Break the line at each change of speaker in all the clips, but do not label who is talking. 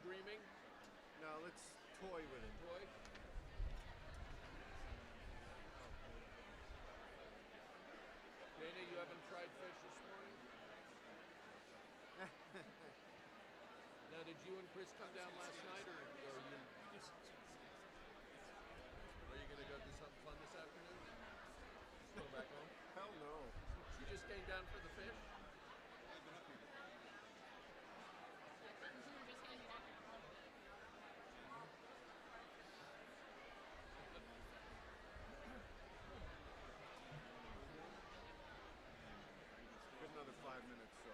dreaming?
No, let's toy with it.
Toy? Dana, you haven't tried fish this morning? Now, did you and Chris come down last night, or are you going to go do something fun this afternoon? Just go back home?
Hell no.
She just came down for the fish?
Get another 5 minutes, so.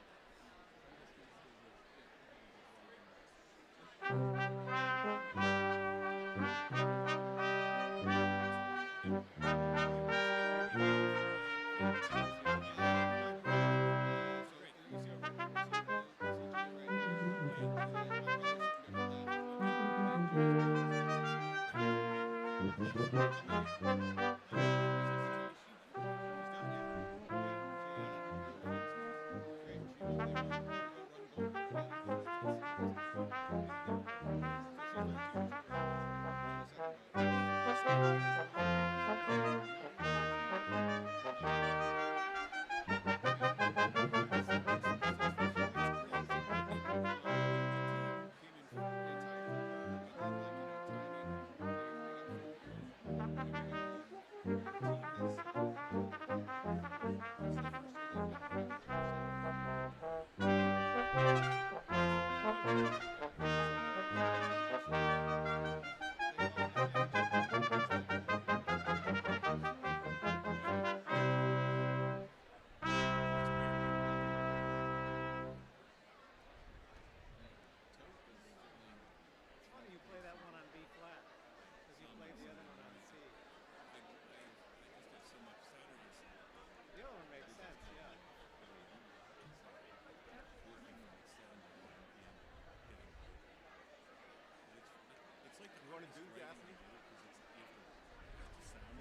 You want to do Gaffney?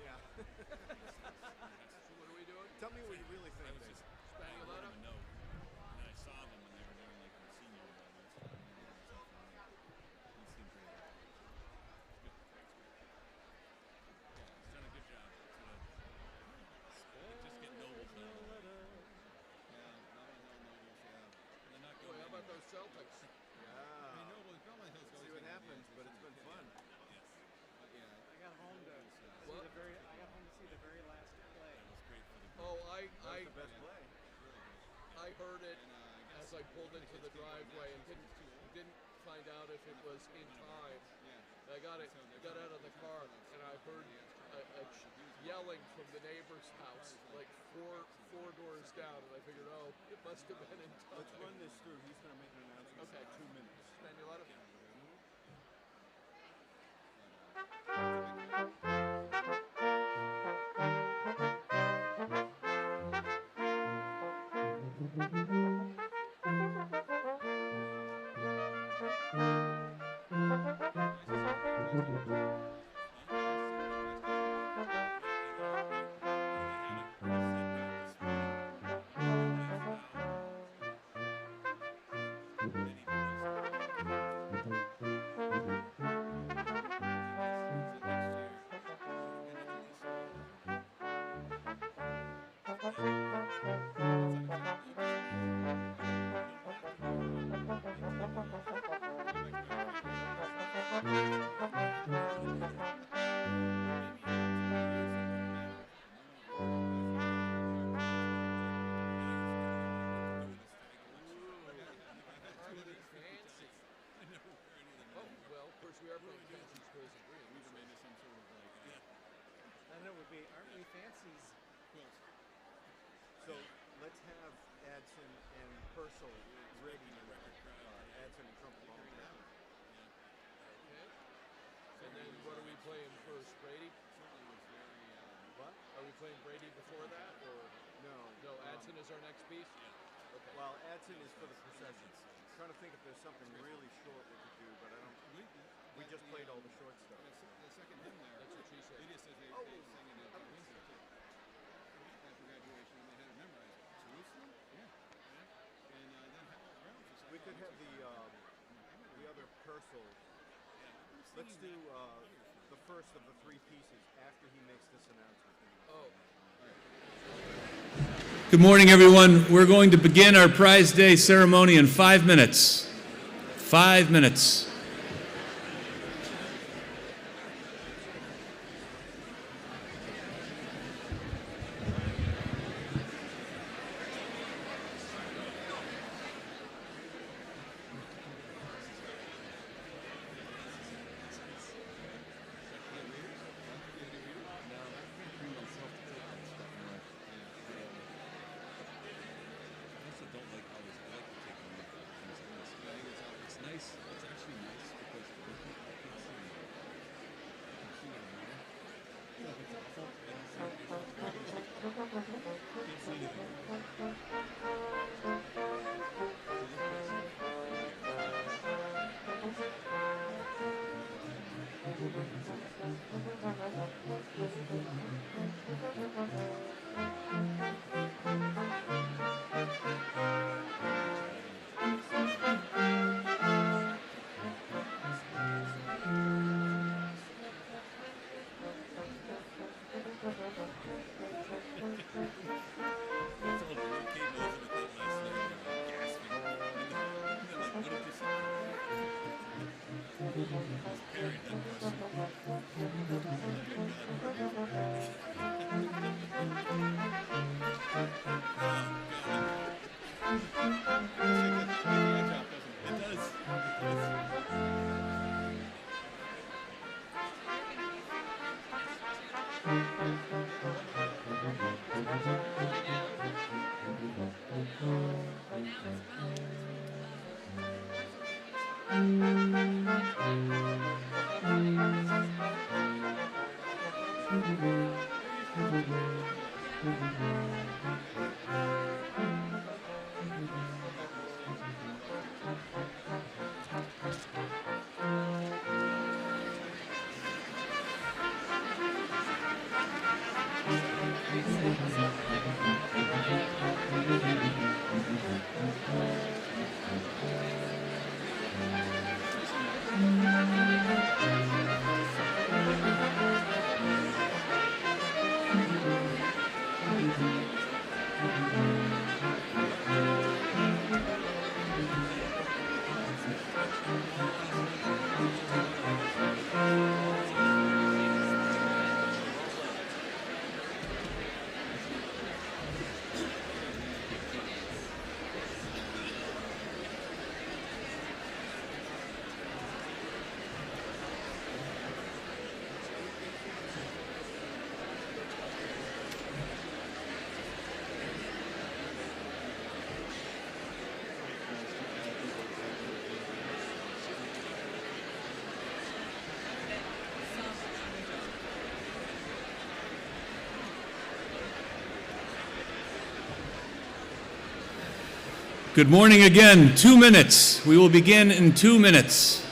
Yeah.
So what are we doing?
Tell me what you really think.
I was just
Spanning a lot of
note, and then I saw them when they were doing like the senior list. He seemed pretty good. Yeah, he's done a good job. Just get Nobles now. Yeah, Nobles, yeah. They're not
Boy, how about those Celtics?
Yeah.
I mean, Nobles,
See what happens, but it's been fun.
Yes. Yeah.
I got home to see the very last play.
That was great for the group.
Oh,
That was the best play.
I heard it as I pulled into the driveway and didn't find out if it was in time. I got out of the car and I heard a yelling from the neighbor's house, like four doors down, and I figured, oh, it must have been in time.
Let's run this through. He's going to make an announcement
Okay.
in 2 minutes.
Spend a lot of
So let's have Adson and Purcell ready. Adson and Trump along now.
Okay. And then what are we playing first, Brady?
What?
Are we playing Brady before that, or
no?
No, Adson is our next piece. Okay.
Well, Adson is for the processions. I'm trying to think if there's something really short we could do, but I don't. We just played all the short stuff.
The second hymn there.
That's what she said.
Lydia says they sang it at Windsor too. After graduation, and they had it memorized. Jerusalem? Yeah. And then Reynolds was
We could have the other rehearsal. Let's do the first of the three pieces after he makes this announcement.
Oh.
Good morning, everyone. We're going to begin our Prize Day ceremony in 5 minutes. 5 minutes. Good morning again. 2 minutes. We will begin in 2 minutes.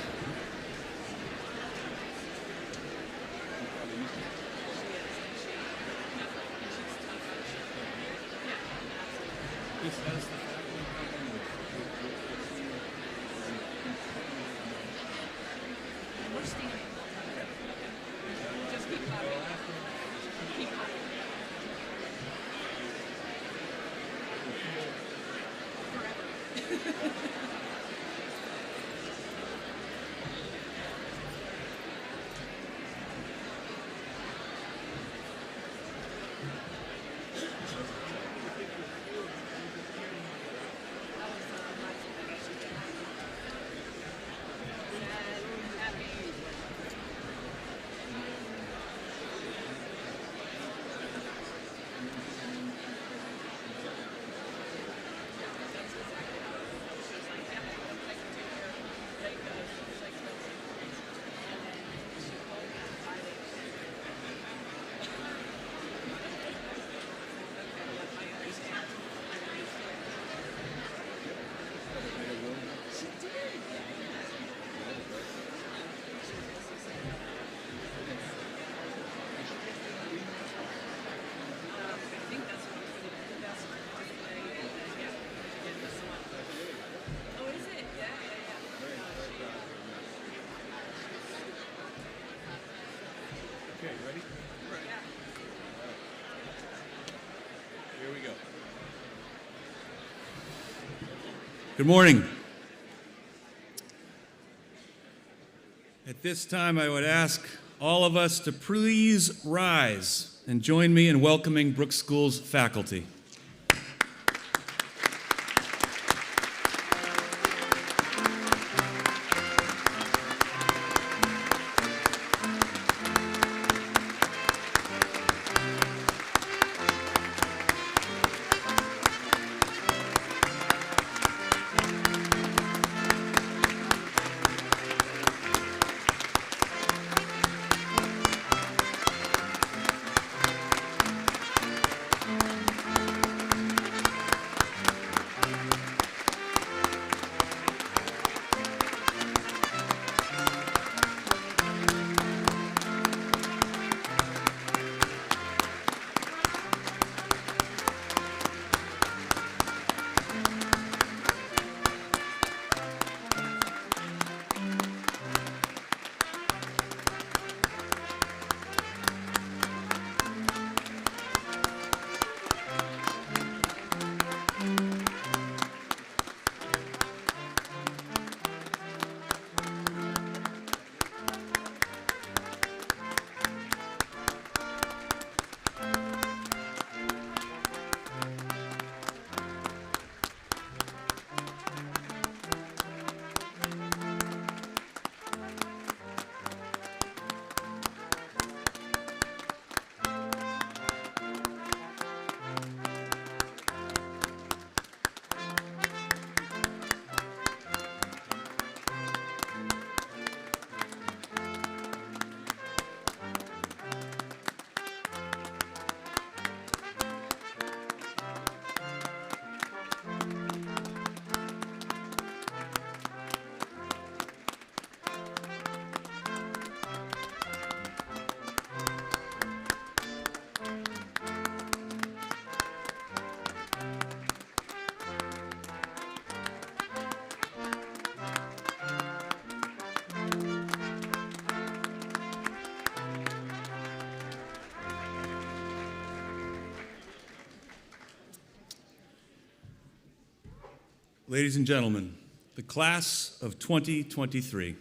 Good morning. At this time, I would ask all of us to please rise and join me in welcoming Brooks School's faculty. Ladies and gentlemen, the class of 2023.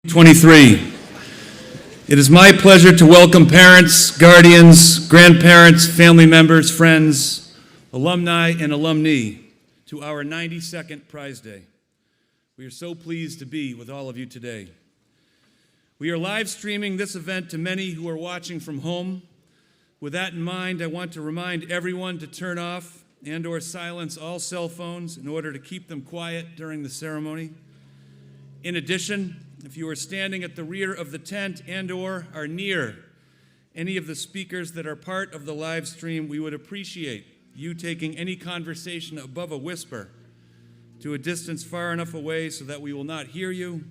23. It is my pleasure to welcome parents, guardians, grandparents, family members, friends, alumni, and alumni to our 92nd Prize Day. We are so pleased to be with all of you today. We are live streaming this event to many who are watching from home. With that in mind, I want to remind everyone to turn off and/or silence all cell phones in order to keep them quiet during the ceremony. In addition, if you are standing at the rear of the tent and/or are near any of the speakers that are part of the live stream, we would appreciate you taking any conversation above a whisper to a distance far enough away so that we will not hear you,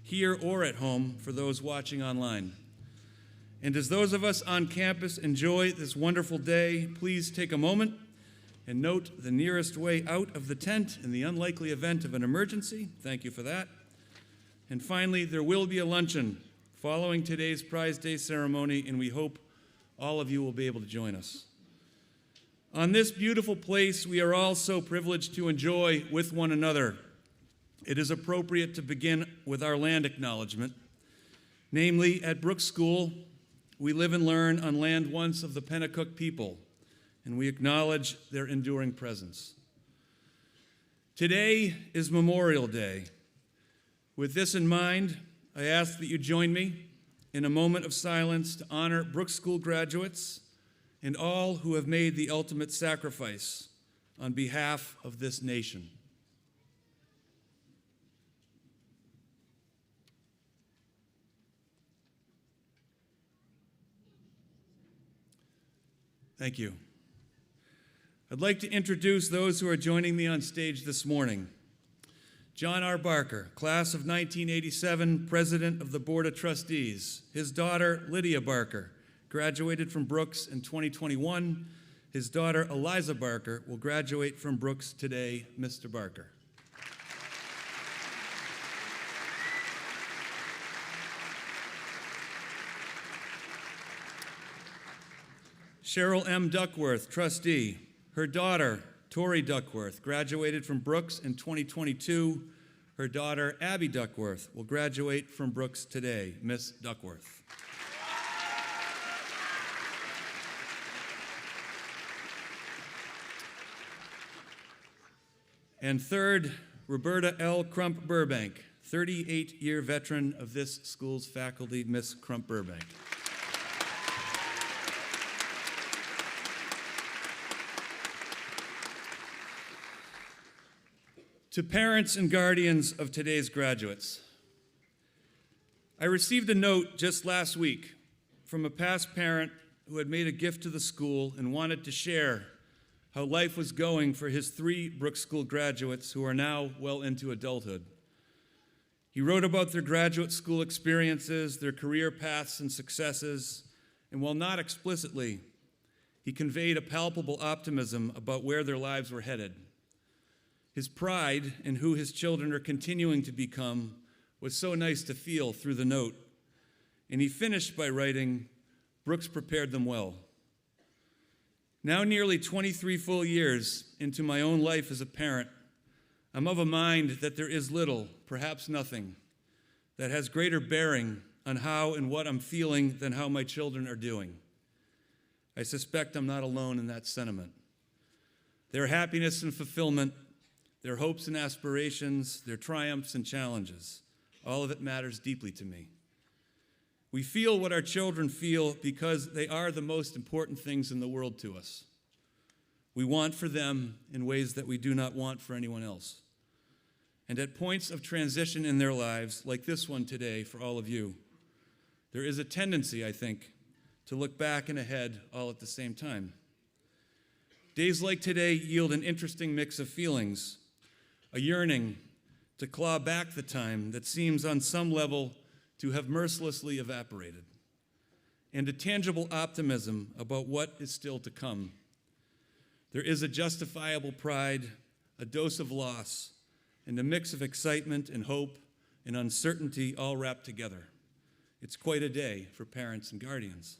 here or at home, for those watching online. And as those of us on campus enjoy this wonderful day, please take a moment and note the nearest way out of the tent in the unlikely event of an emergency. Thank you for that. And finally, there will be a luncheon following today's Prize Day ceremony, and we hope all of you will be able to join us. On this beautiful place, we are all so privileged to enjoy with one another. It is appropriate to begin with our land acknowledgement. Namely, at Brooks School, we live and learn on land once of the Pennacook people, and we acknowledge their enduring presence. Today is Memorial Day. With this in mind, I ask that you join me in a moment of silence to honor Brooks School graduates and all who have made the ultimate sacrifice on behalf of this nation. Thank you. I'd like to introduce those who are joining me on stage this morning. John R. Barker, class of 1987, president of the Board of Trustees. His daughter, Lydia Barker, graduated from Brooks in 2021. His daughter, Eliza Barker, will graduate from Brooks today. Mr. Barker. Cheryl M. Duckworth, trustee. Her daughter, Tori Duckworth, graduated from Brooks in 2022. Her daughter, Abby Duckworth, will graduate from Brooks today. Miss Duckworth. And third, Roberta L. Crump Burbank, 38-year veteran of this school's faculty, Miss Crump Burbank. To parents and guardians of today's graduates, I received a note just last week from a past parent who had made a gift to the school and wanted to share how life was going for his 3 Brooks School graduates who are now well into adulthood. He wrote about their graduate school experiences, their career paths and successes, and while not explicitly, he conveyed a palpable optimism about where their lives were headed. His pride in who his children are continuing to become was so nice to feel through the note. And he finished by writing, "Brooks prepared them well." Now nearly 23 full years into my own life as a parent, I'm of a mind that there is little, perhaps nothing, that has greater bearing on how and what I'm feeling than how my children are doing. I suspect I'm not alone in that sentiment. Their happiness and fulfillment, their hopes and aspirations, their triumphs and challenges, all of it matters deeply to me. We feel what our children feel because they are the most important things in the world to us. We want for them in ways that we do not want for anyone else. And at points of transition in their lives, like this one today for all of you, there is a tendency, I think, to look back and ahead all at the same time. Days like today yield an interesting mix of feelings. A yearning to claw back the time that seems on some level to have mercilessly evaporated, and a tangible optimism about what is still to come. There is a justifiable pride, a dose of loss, and a mix of excitement and hope and uncertainty all wrapped together. It's quite a day for parents and guardians.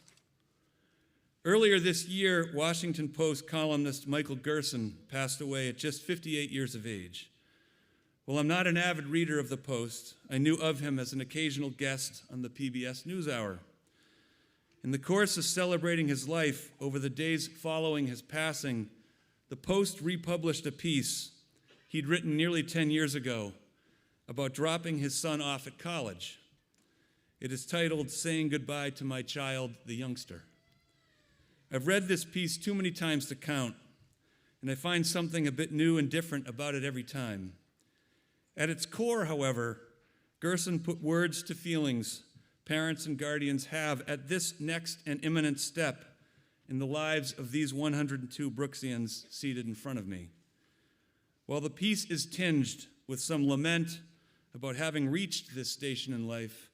Earlier this year, Washington Post columnist Michael Gerson passed away at just 58 years of age. While I'm not an avid reader of the Post, I knew of him as an occasional guest on the PBS NewsHour. In the course of celebrating his life over the days following his passing, the Post republished a piece he'd written nearly 10 years ago about dropping his son off at college. It is titled, "Saying Goodbye to My Child, the Youngster." I've read this piece too many times to count, and I find something a bit new and different about it every time. At its core, however, Gerson put words to feelings parents and guardians have at this next and imminent step in the lives of these 102 Brooksians seated in front of me. While the piece is tinged with some lament about having reached this station in life,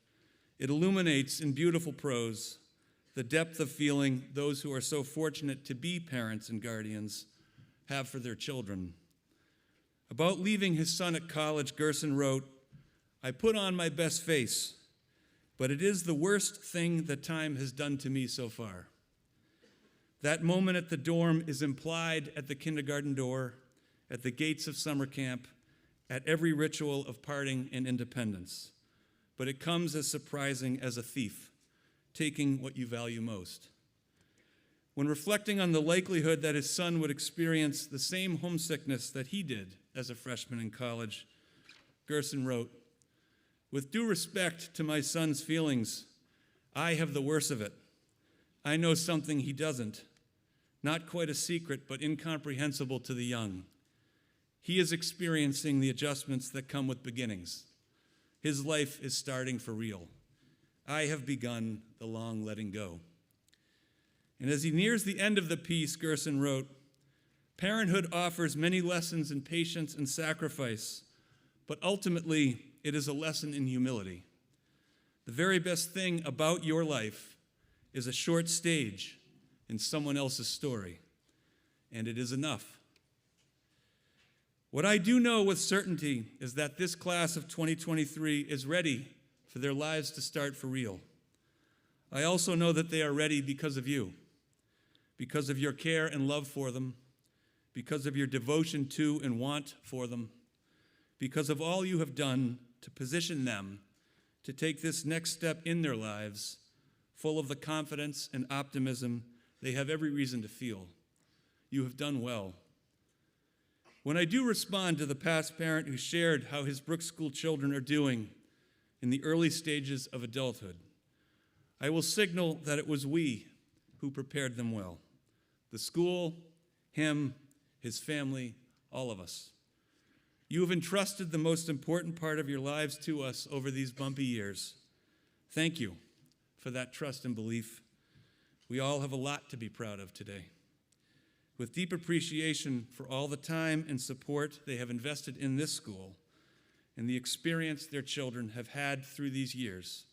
it illuminates in beautiful prose the depth of feeling those who are so fortunate to be parents and guardians have for their children. About leaving his son at college, Gerson wrote, "I put on my best face, but it is the worst thing that time has done to me so far." That moment at the dorm is implied at the kindergarten door, at the gates of summer camp, at every ritual of parting and independence. But it comes as surprising as a thief, taking what you value most. When reflecting on the likelihood that his son would experience the same homesickness that he did as a freshman in college, Gerson wrote, "With due respect to my son's feelings, I have the worst of it. I know something he doesn't. Not quite a secret, but incomprehensible to the young. He is experiencing the adjustments that come with beginnings. His life is starting for real. I have begun the long letting go." And as he nears the end of the piece, Gerson wrote, "Parenthood offers many lessons in patience and sacrifice, but ultimately it is a lesson in humility. The very best thing about your life is a short stage in someone else's story, and it is enough." What I do know with certainty is that this class of 2023 is ready for their lives to start for real. I also know that they are ready because of you, because of your care and love for them, because of your devotion to and want for them, because of all you have done to position them to take this next step in their lives, full of the confidence and optimism they have every reason to feel. You have done well. When I do respond to the past parent who shared how his Brooks School children are doing in the early stages of adulthood, I will signal that it was we who prepared them well. The school, him, his family, all of us. You have entrusted the most important part of your lives to us over these bumpy years. Thank you for that trust and belief. We all have a lot to be proud of today. With deep appreciation for all the time and support they have invested in this school and the experience their children have had through these years,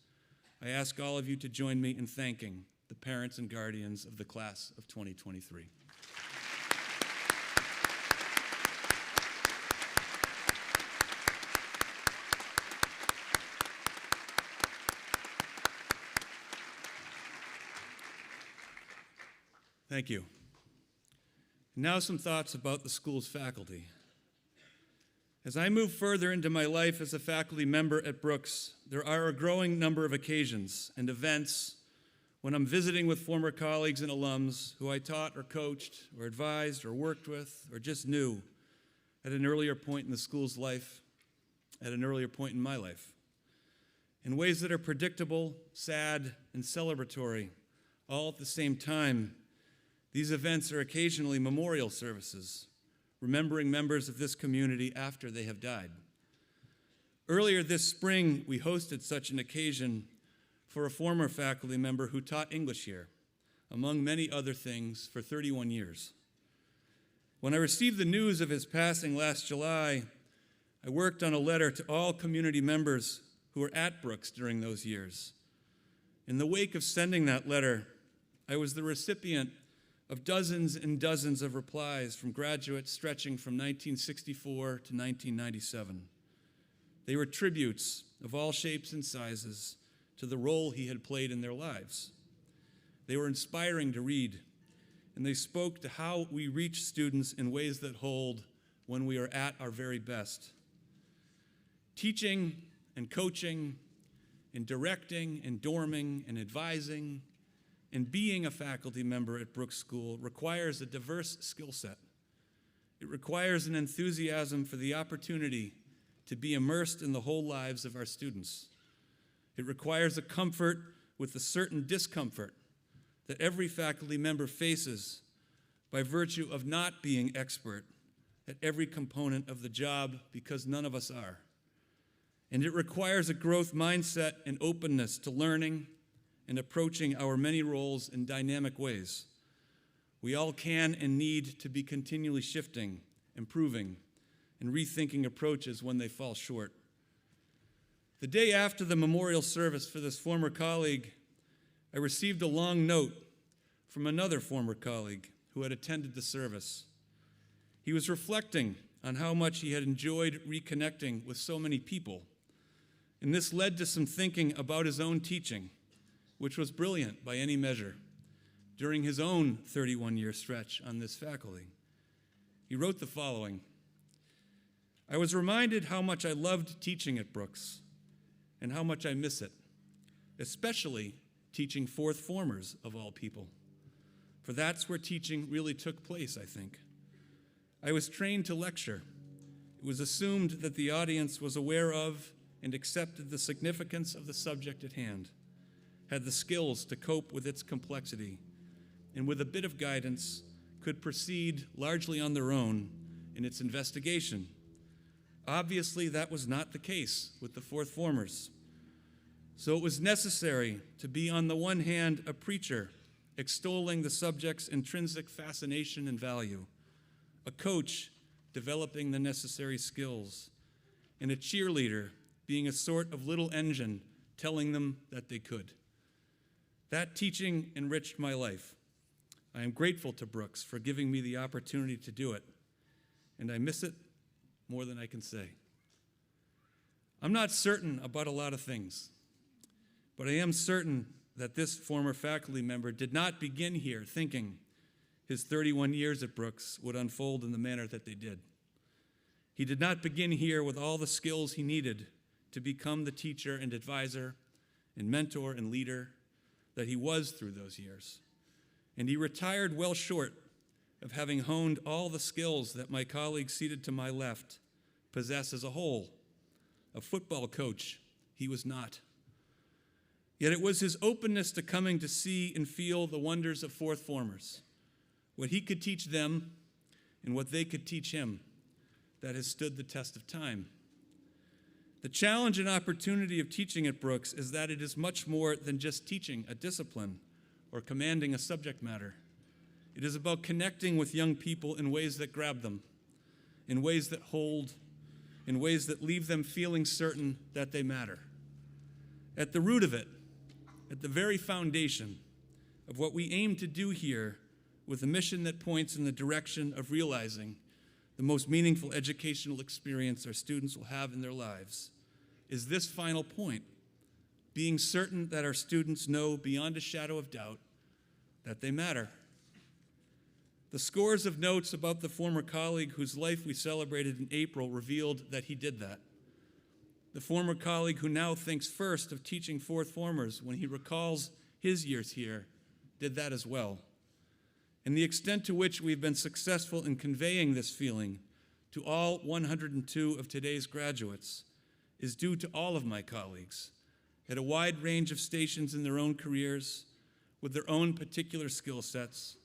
I ask all of you to join me in thanking the parents and guardians of the class of 2023. Thank you. Now some thoughts about the school's faculty. As I move further into my life as a faculty member at Brooks, there are a growing number of occasions and events when I'm visiting with former colleagues and alums who I taught or coached or advised or worked with or just knew at an earlier point in the school's life, at an earlier point in my life. In ways that are predictable, sad, and celebratory, all at the same time, these events are occasionally memorial services, remembering members of this community after they have died. Earlier this spring, we hosted such an occasion for a former faculty member who taught English here, among many other things, for 31 years. When I received the news of his passing last July, I worked on a letter to all community members who were at Brooks during those years. In the wake of sending that letter, I was the recipient of dozens and dozens of replies from graduates stretching from 1964 to 1997. They were tributes of all shapes and sizes to the role he had played in their lives. They were inspiring to read, and they spoke to how we reach students in ways that hold when we are at our very best. Teaching and coaching and directing and dorming and advising and being a faculty member at Brooks School requires a diverse skill set. It requires an enthusiasm for the opportunity to be immersed in the whole lives of our students. It requires a comfort with a certain discomfort that every faculty member faces by virtue of not being expert at every component of the job, because none of us are. And it requires a growth mindset and openness to learning and approaching our many roles in dynamic ways. We all can and need to be continually shifting, improving, and rethinking approaches when they fall short. The day after the memorial service for this former colleague, I received a long note from another former colleague who had attended the service. He was reflecting on how much he had enjoyed reconnecting with so many people, and this led to some thinking about his own teaching, which was brilliant by any measure, during his own 31-year stretch on this faculty. He wrote the following: "I was reminded how much I loved teaching at Brooks and how much I miss it, especially teaching fourth formers of all people. For that's where teaching really took place, I think. I was trained to lecture. It was assumed that the audience was aware of and accepted the significance of the subject at hand, had the skills to cope with its complexity, and with a bit of guidance could proceed largely on their own in its investigation. Obviously, that was not the case with the fourth formers. So it was necessary to be, on the one hand, a preacher extolling the subject's intrinsic fascination and value, a coach developing the necessary skills, and a cheerleader being a sort of little engine telling them that they could. That teaching enriched my life. I am grateful to Brooks for giving me the opportunity to do it, and I miss it more than I can say. I'm not certain about a lot of things, but I am certain that this former faculty member did not begin here thinking his 31 years at Brooks would unfold in the manner that they did. He did not begin here with all the skills he needed to become the teacher and advisor and mentor and leader that he was through those years. And he retired well short of having honed all the skills that my colleague seated to my left possess as a whole. A football coach, he was not. Yet it was his openness to coming to see and feel the wonders of fourth formers, what he could teach them and what they could teach him, that has stood the test of time. The challenge and opportunity of teaching at Brooks is that it is much more than just teaching a discipline or commanding a subject matter. It is about connecting with young people in ways that grab them, in ways that hold, in ways that leave them feeling certain that they matter. At the root of it, at the very foundation of what we aim to do here, with a mission that points in the direction of realizing the most meaningful educational experience our students will have in their lives, is this final point: being certain that our students know beyond a shadow of doubt that they matter. The scores of notes about the former colleague whose life we celebrated in April revealed that he did that. The former colleague who now thinks first of teaching fourth formers when he recalls his years here did that as well. And the extent to which we've been successful in conveying this feeling to all 102 of today's graduates is due to all of my colleagues at a wide range of stations in their own careers, with their own particular skill sets,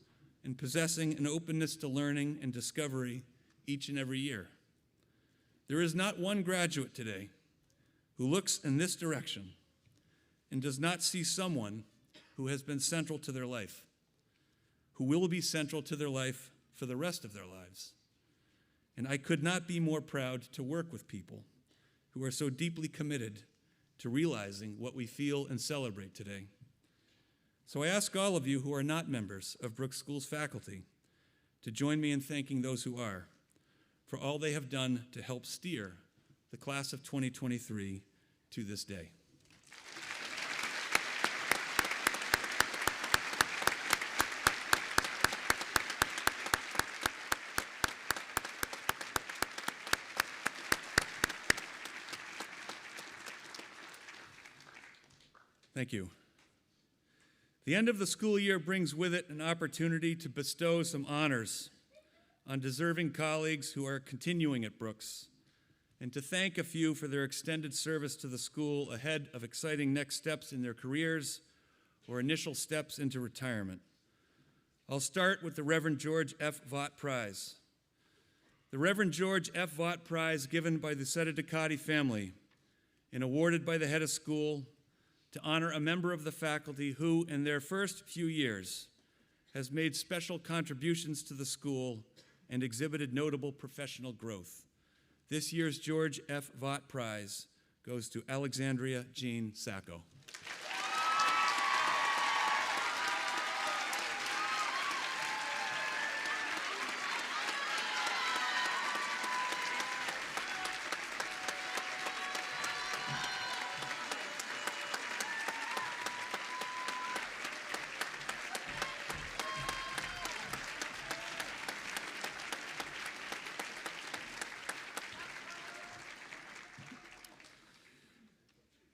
and possessing an openness to learning and discovery each and every year. There is not one graduate today who looks in this direction and does not see someone who has been central to their life, who will be central to their life for the rest of their lives. And I could not be more proud to work with people who are so deeply committed to realizing what we feel and celebrate today. So I ask all of you who are not members of Brooks School's faculty to join me in thanking those who are for all they have done to help steer the class of 2023 to this day. Thank you. The end of the school year brings with it an opportunity to bestow some honors on deserving colleagues who are continuing at Brooks, and to thank a few for their extended service to the school ahead of exciting next steps in their careers or initial steps into retirement. I'll start with the Reverend George F. Vaught Prize. The Reverend George F. Vaught Prize, given by the Sededicati family and awarded by the head of school to honor a member of the faculty who, in their first few years, has made special contributions to the school and exhibited notable professional growth. This year's George F. Vaught Prize goes to Alexandria Jean Sacco.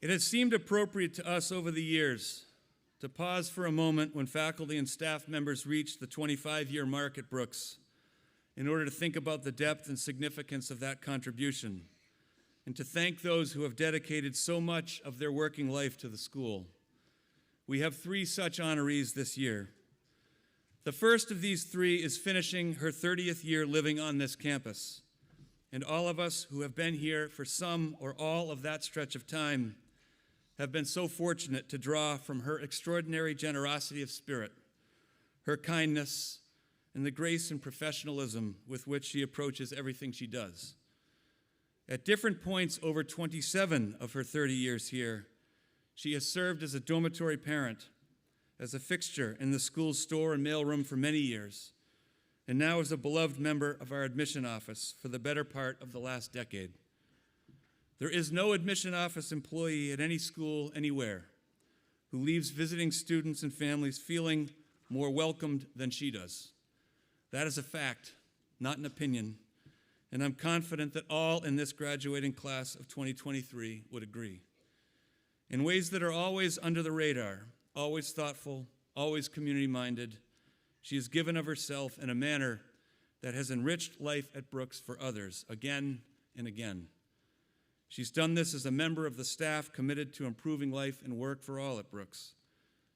It has seemed appropriate to us over the years to pause for a moment when faculty and staff members reach the 25-year mark at Brooks in order to think about the depth and significance of that contribution and to thank those who have dedicated so much of their working life to the school. We have 3 such honorees this year. The first of these 3 is finishing her 30th year living on this campus, and all of us who have been here for some or all of that stretch of time have been so fortunate to draw from her extraordinary generosity of spirit, her kindness, and the grace and professionalism with which she approaches everything she does. At different points over 27 of her 30 years here, she has served as a dormitory parent, as a fixture in the school's store and mailroom for many years, and now as a beloved member of our admission office for the better part of the last decade. There is no admission office employee at any school anywhere who leaves visiting students and families feeling more welcomed than she does. That is a fact, not an opinion, and I'm confident that all in this graduating class of 2023 would agree. In ways that are always under the radar, always thoughtful, always community-minded, she has given of herself in a manner that has enriched life at Brooks for others again and again. She's done this as a member of the staff committed to improving life and work for all at Brooks.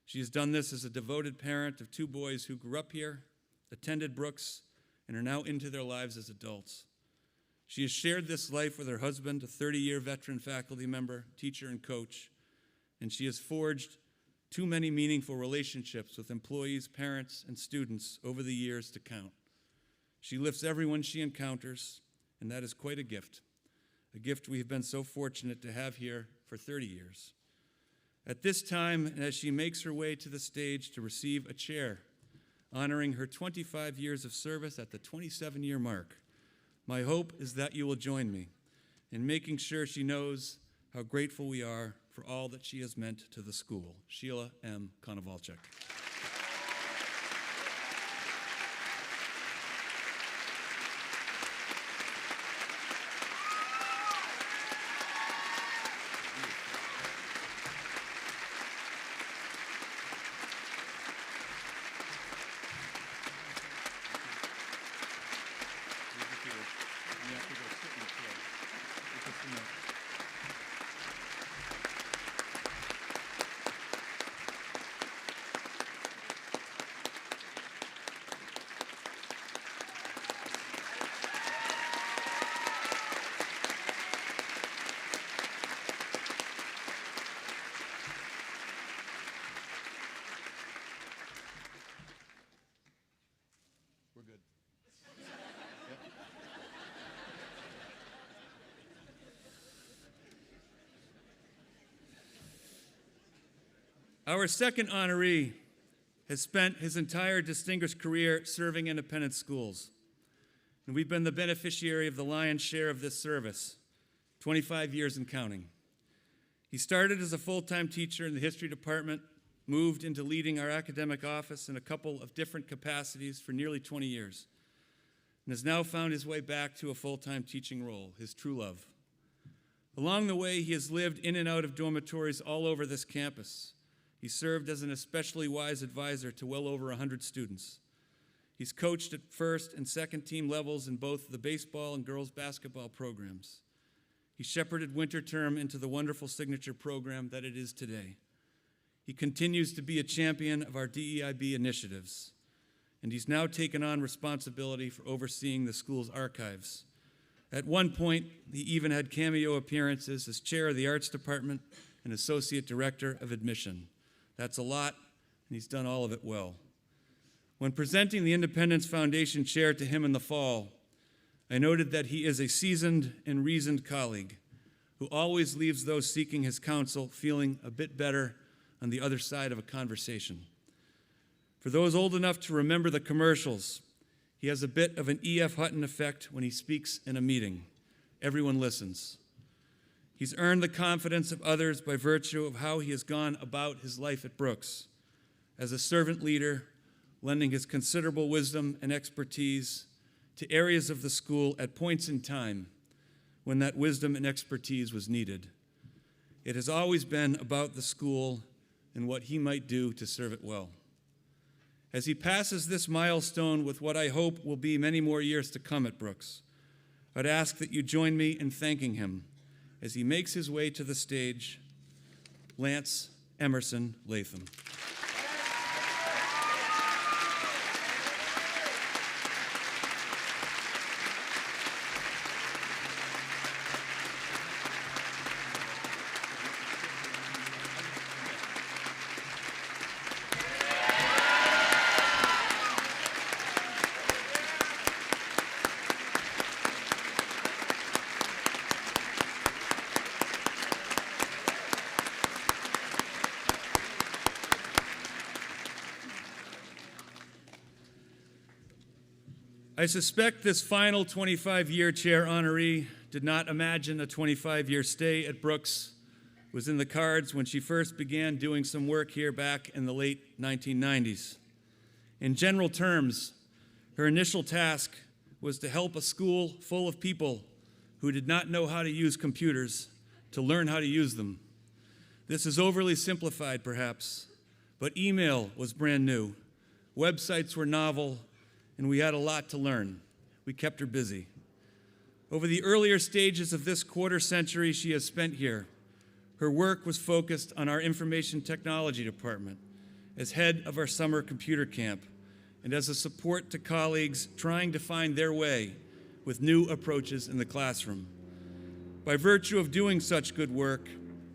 She has done this as a devoted parent of 2 boys who grew up here, attended Brooks, and are now into their lives as adults. She has shared this life with her husband, a 30-year veteran faculty member, teacher, and coach, and she has forged too many meaningful relationships with employees, parents, and students over the years to count. She lifts everyone she encounters, and that is quite a gift we have been so fortunate to have here for 30 years. At this time, and as she makes her way to the stage to receive a chair, honoring her 25 years of service at the 27-year mark, my hope is that you will join me in making sure she knows how grateful we are for all that she has meant to the school. Sheila M. Konovalchuk. Our second honoree has spent his entire distinguished career serving independent schools, and we've been the beneficiary of the lion's share of this service, 25 years and counting. He started as a full-time teacher in the history department, moved into leading our academic office in a couple of different capacities for nearly 20 years, and has now found his way back to a full-time teaching role, his true love. Along the way, he has lived in and out of dormitories all over this campus, He served as an especially wise advisor to well over 100 students. He's coached at first and second team levels in both the baseball and girls basketball programs. He shepherded winter term into the wonderful signature program that it is today. He continues to be a champion of our DEIB initiatives, and he's now taken on responsibility for overseeing the school's archives. At one point, he even had cameo appearances as chair of the arts department and associate director of admission. That's a lot, and he's done all of it well. When presenting the Independence Foundation chair to him in the fall, I noted that he is a seasoned and reasoned colleague who always leaves those seeking his counsel feeling a bit better on the other side of a conversation. For those old enough to remember the commercials, he has a bit of an E.F. Hutton effect when he speaks in a meeting. Everyone listens. He's earned the confidence of others by virtue of how he has gone about his life at Brooks, as a servant leader, lending his considerable wisdom and expertise to areas of the school at points in time when that wisdom and expertise was needed. It has always been about the school and what he might do to serve it well. As he passes this milestone with what I hope will be many more years to come at Brooks, I'd ask that you join me in thanking him as he makes his way to the stage, Lance Emerson Latham. I suspect this final 25-year chair honoree did not imagine a 25-year stay at Brooks was in the cards when she first began doing some work here back in the late 1990s. In general terms, her initial task was to help a school full of people who did not know how to use computers to learn how to use them. This is overly simplified, perhaps, but email was brand new, websites were novel, and we had a lot to learn. We kept her busy. Over the earlier stages of this quarter century she has spent here, her work was focused on our information technology department as head of our summer computer camp and as a support to colleagues trying to find their way with new approaches in the classroom. By virtue of doing such good work,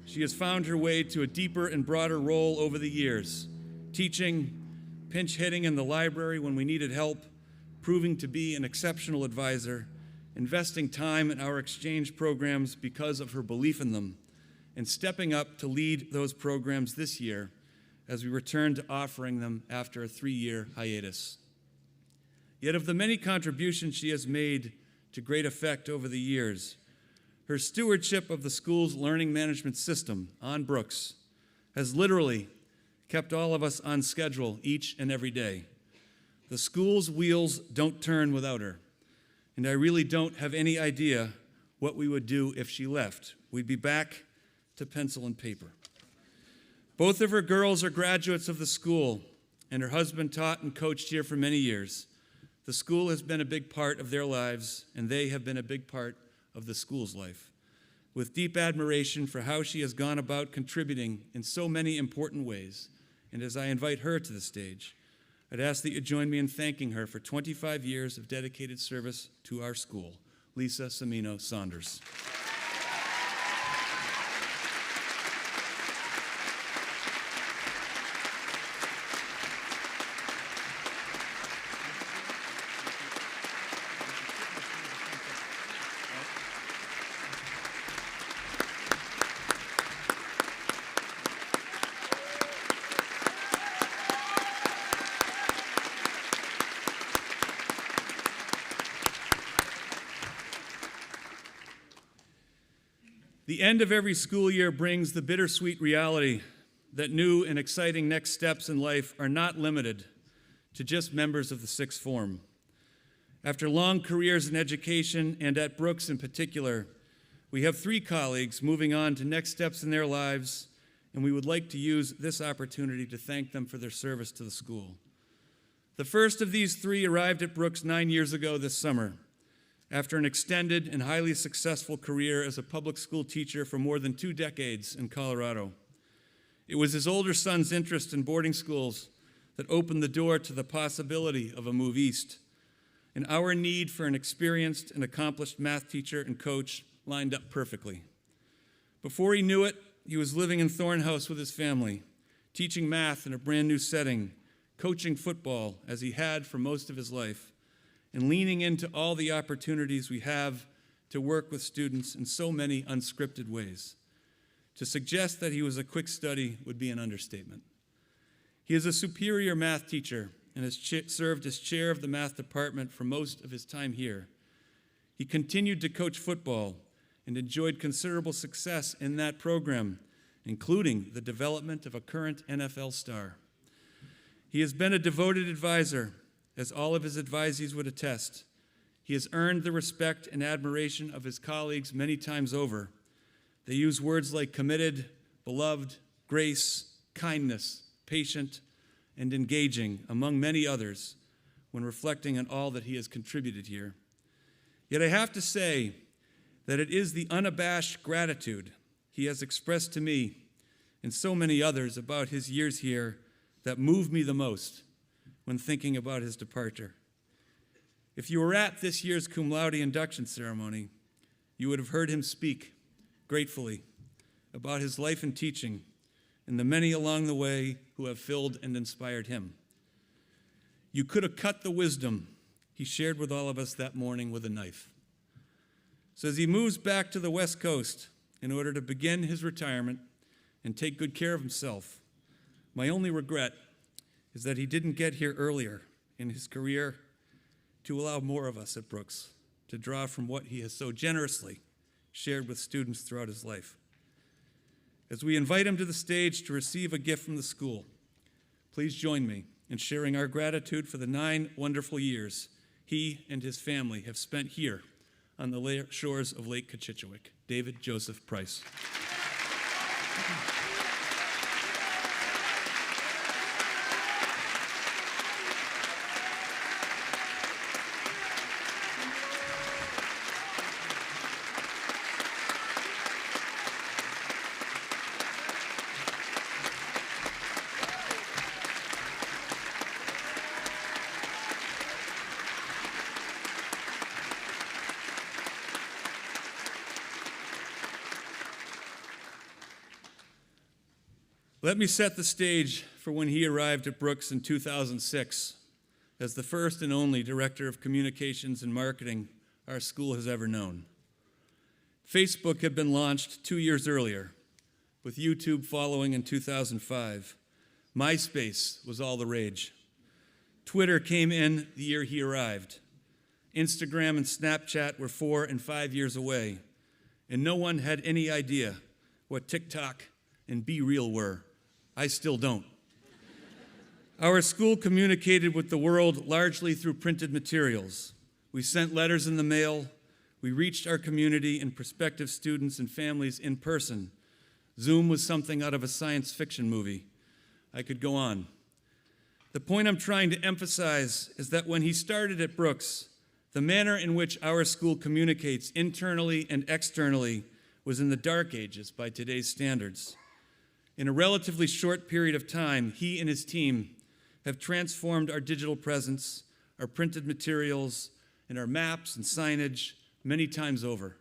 she has found her way to a deeper and broader role over the years, teaching, pinch hitting in the library when we needed help, proving to be an exceptional advisor, investing time in our exchange programs because of her belief in them, and stepping up to lead those programs this year as we return to offering them after a 3-year hiatus. Yet of the many contributions she has made to great effect over the years, her stewardship of the school's learning management system on Brooks has literally kept all of us on schedule each and every day. The school's wheels don't turn without her, and I really don't have any idea what we would do if she left. We'd be back to pencil and paper. Both of her girls are graduates of the school, and her husband taught and coached here for many years. The school has been a big part of their lives, and they have been a big part of the school's life. With deep admiration for how she has gone about contributing in so many important ways, and as I invite her to the stage, I'd ask that you join me in thanking her for 25 years of dedicated service to our school. Lisa Semino Saunders. The end of every school year brings the bittersweet reality that new and exciting next steps in life are not limited to just members of the sixth form. After long careers in education, and at Brooks in particular, we have 3 colleagues moving on to next steps in their lives and we would like to use this opportunity to thank them for their service to the school. The first of these three arrived at Brooks 9 years ago this summer, after an extended and highly successful career as a public school teacher for more than 2 decades in Colorado. It was his older son's interest in boarding schools that opened the door to the possibility of a move east, and our need for an experienced and accomplished math teacher and coach lined up perfectly. Before he knew it, he was living in Thornhouse with his family, teaching math in a brand new setting, coaching football as he had for most of his life, and leaning into all the opportunities we have to work with students in so many unscripted ways. To suggest that he was a quick study would be an understatement. He is a superior math teacher and has served as chair of the math department for most of his time here. He continued to coach football and enjoyed considerable success in that program, including the development of a current NFL star. He has been a devoted advisor, as all of his advisees would attest. He has earned the respect and admiration of his colleagues many times over. They use words like committed, beloved, grace, kindness, patient, and engaging, among many others, when reflecting on all that he has contributed here. Yet I have to say that it is the unabashed gratitude he has expressed to me and so many others about his years here that move me the most when thinking about his departure. If you were at this year's cum laude induction ceremony, you would have heard him speak gratefully about his life and teaching and the many along the way who have filled and inspired him. You could have cut the wisdom he shared with all of us that morning with a knife. So as he moves back to the West Coast in order to begin his retirement and take good care of himself, my only regret is that he didn't get here earlier in his career to allow more of us at Brooks to draw from what he has so generously shared with students throughout his life. As we invite him to the stage to receive a gift from the school, please join me in sharing our gratitude for the 9 wonderful years he and his family have spent here on the shores of Lake Cochichewick. David Joseph Price. Let me set the stage for when he arrived at Brooks in 2006 as the first and only director of communications and marketing our school has ever known. Facebook had been launched 2 years earlier, with YouTube following in 2005. MySpace was all the rage. Twitter came in the year he arrived. Instagram and Snapchat were 4 and 5 years away, and no one had any idea what TikTok and Be Real were. I still don't. Our school communicated with the world largely through printed materials. We sent letters in the mail. We reached our community and prospective students and families in person. Zoom was something out of a science fiction movie. I could go on. The point I'm trying to emphasize is that when he started at Brooks, the manner in which our school communicates internally and externally was in the dark ages by today's standards. In a relatively short period of time, he and his team have transformed our digital presence, our printed materials, and our maps and signage many times over.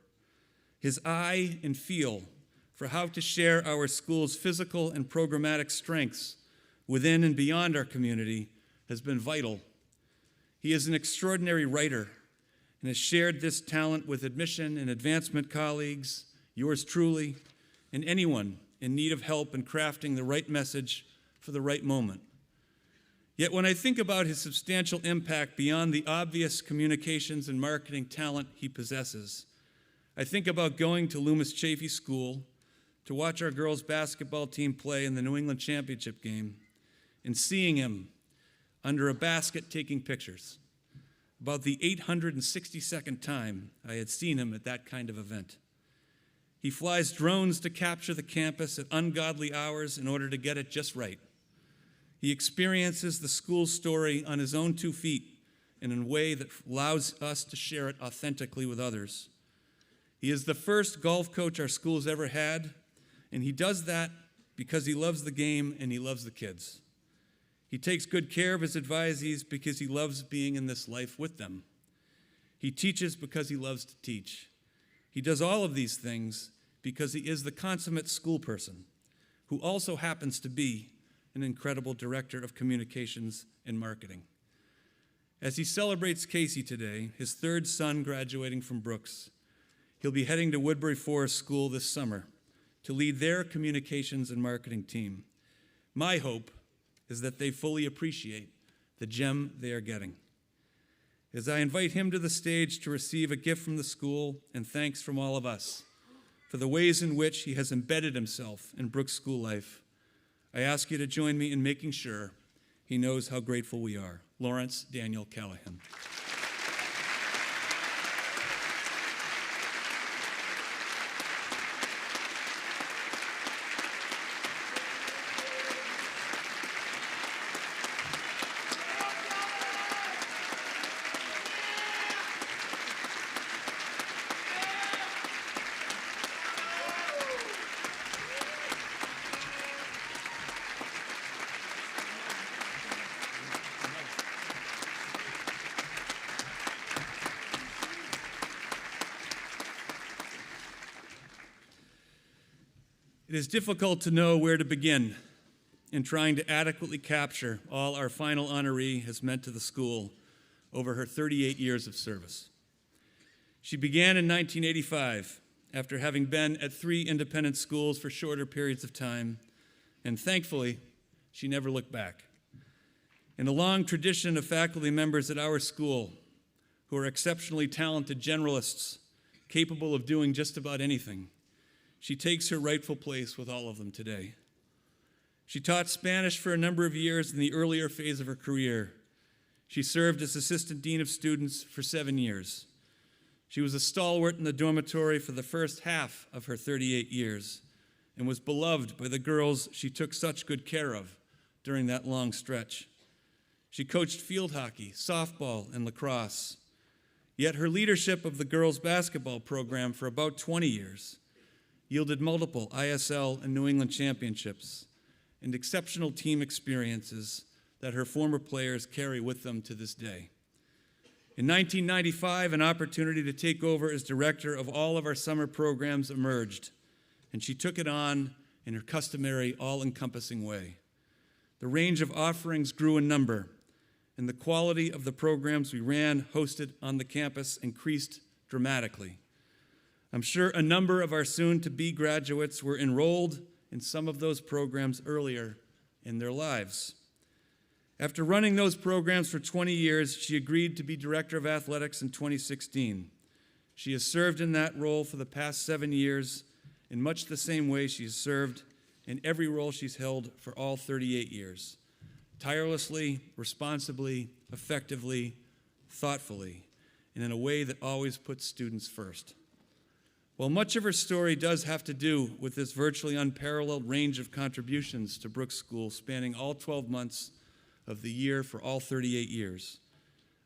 His eye and feel for how to share our school's physical and programmatic strengths within and beyond our community has been vital. He is an extraordinary writer and has shared this talent with admission and advancement colleagues, yours truly, and anyone in need of help in crafting the right message for the right moment. Yet when I think about his substantial impact beyond the obvious communications and marketing talent he possesses, I think about going to Loomis Chaffee School to watch our girls' basketball team play in the New England Championship game and seeing him under a basket taking pictures, about the 862nd time I had seen him at that kind of event. He flies drones to capture the campus at ungodly hours in order to get it just right. He experiences the school story on his own 2 feet and in a way that allows us to share it authentically with others. He is the first golf coach our school's ever had, and he does that because he loves the game and he loves the kids. He takes good care of his advisees because he loves being in this life with them. He teaches because he loves to teach. He does all of these things because he is the consummate school person who also happens to be an incredible director of communications and marketing. As he celebrates Casey today, his third son graduating from Brooks, he'll be heading to Woodbury Forest School this summer to lead their communications and marketing team. My hope is that they fully appreciate the gem they are getting. As I invite him to the stage to receive a gift from the school and thanks from all of us for the ways in which he has embedded himself in Brooks school life, I ask you to join me in making sure he knows how grateful we are. Lawrence Daniel Callahan. It is difficult to know where to begin in trying to adequately capture all our final honoree has meant to the school over her 38 years of service. She began in 1985 after having been at 3 independent schools for shorter periods of time, and thankfully, she never looked back. In a long tradition of faculty members at our school who are exceptionally talented generalists capable of doing just about anything, she takes her rightful place with all of them today. She taught Spanish for a number of years in the earlier phase of her career. She served as assistant dean of students for 7 years. She was a stalwart in the dormitory for the first half of her 38 years and was beloved by the girls she took such good care of during that long stretch. She coached field hockey, softball, and lacrosse. Yet her leadership of the girls' basketball program for about 20 years yielded multiple ISL and New England championships and exceptional team experiences that her former players carry with them to this day. In 1995, an opportunity to take over as director of all of our summer programs emerged, and she took it on in her customary all-encompassing way. The range of offerings grew in number, and the quality of the programs we ran, hosted on the campus increased dramatically. I'm sure a number of our soon-to-be graduates were enrolled in some of those programs earlier in their lives. After running those programs for 20 years, she agreed to be director of athletics in 2016. She has served in that role for the past 7 years in much the same way she has served in every role she's held for all 38 years, tirelessly, responsibly, effectively, thoughtfully, and in a way that always puts students first. While much of her story does have to do with this virtually unparalleled range of contributions to Brooks School spanning all 12 months of the year for all 38 years,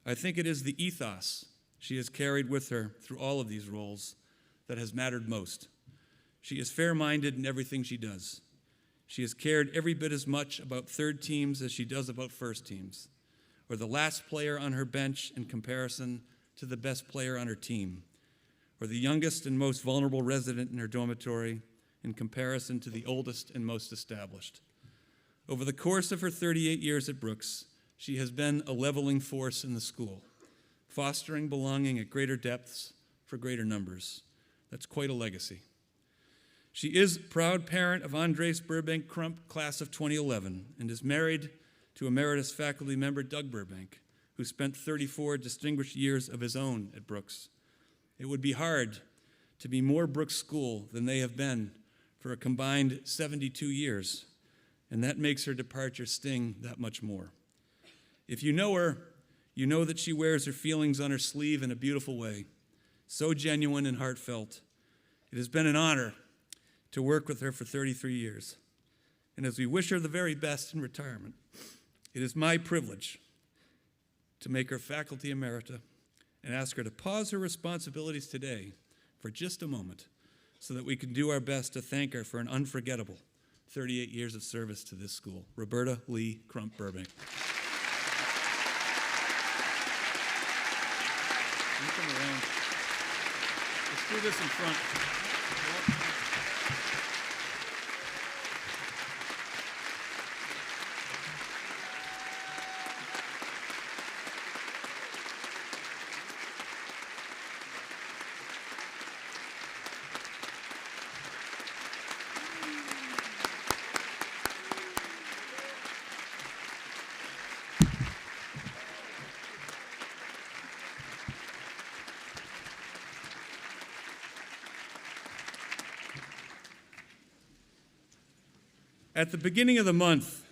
I think it is the ethos she has carried with her through all of these roles that has mattered most. She is fair-minded in everything she does. She has cared every bit as much about third teams as she does about first teams, or the last player on her bench in comparison to the best player on her team, or the youngest and most vulnerable resident in her dormitory in comparison to the oldest and most established. Over the course of her 38 years at Brooks, she has been a leveling force in the school, fostering belonging at greater depths for greater numbers. That's quite a legacy. She is proud parent of Andres Burbank Crump, class of 2011, and is married to emeritus faculty member Doug Burbank, who spent 34 distinguished years of his own at Brooks. It would be hard to be more Brooks School than they have been for a combined 72 years, and that makes her departure sting that much more. If you know her, you know that she wears her feelings on her sleeve in a beautiful way, so genuine and heartfelt, It has been an honor to work with her for 33 years. And as we wish her the very best in retirement, it is my privilege to make her faculty emerita and ask her to pause her responsibilities today for just a moment so that we can do our best to thank her for an unforgettable 38 years of service to this school. Roberta Lee Crump Burbank. You come around. Let's do this in front. At the beginning of the month,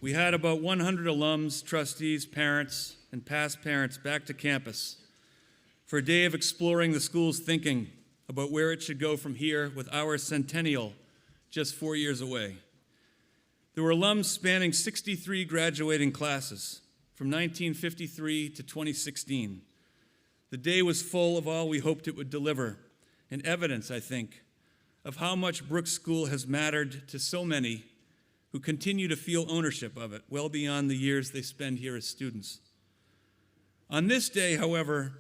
we had about 100 alums, trustees, parents, and past parents back to campus for a day of exploring the school's thinking about where it should go from here with our centennial just 4 years away. There were alums spanning 63 graduating classes from 1953 to 2016. The day was full of all we hoped it would deliver, and evidence, I think, of how much Brooks School has mattered to so many who continue to feel ownership of it well beyond the years they spend here as students. On this day, however,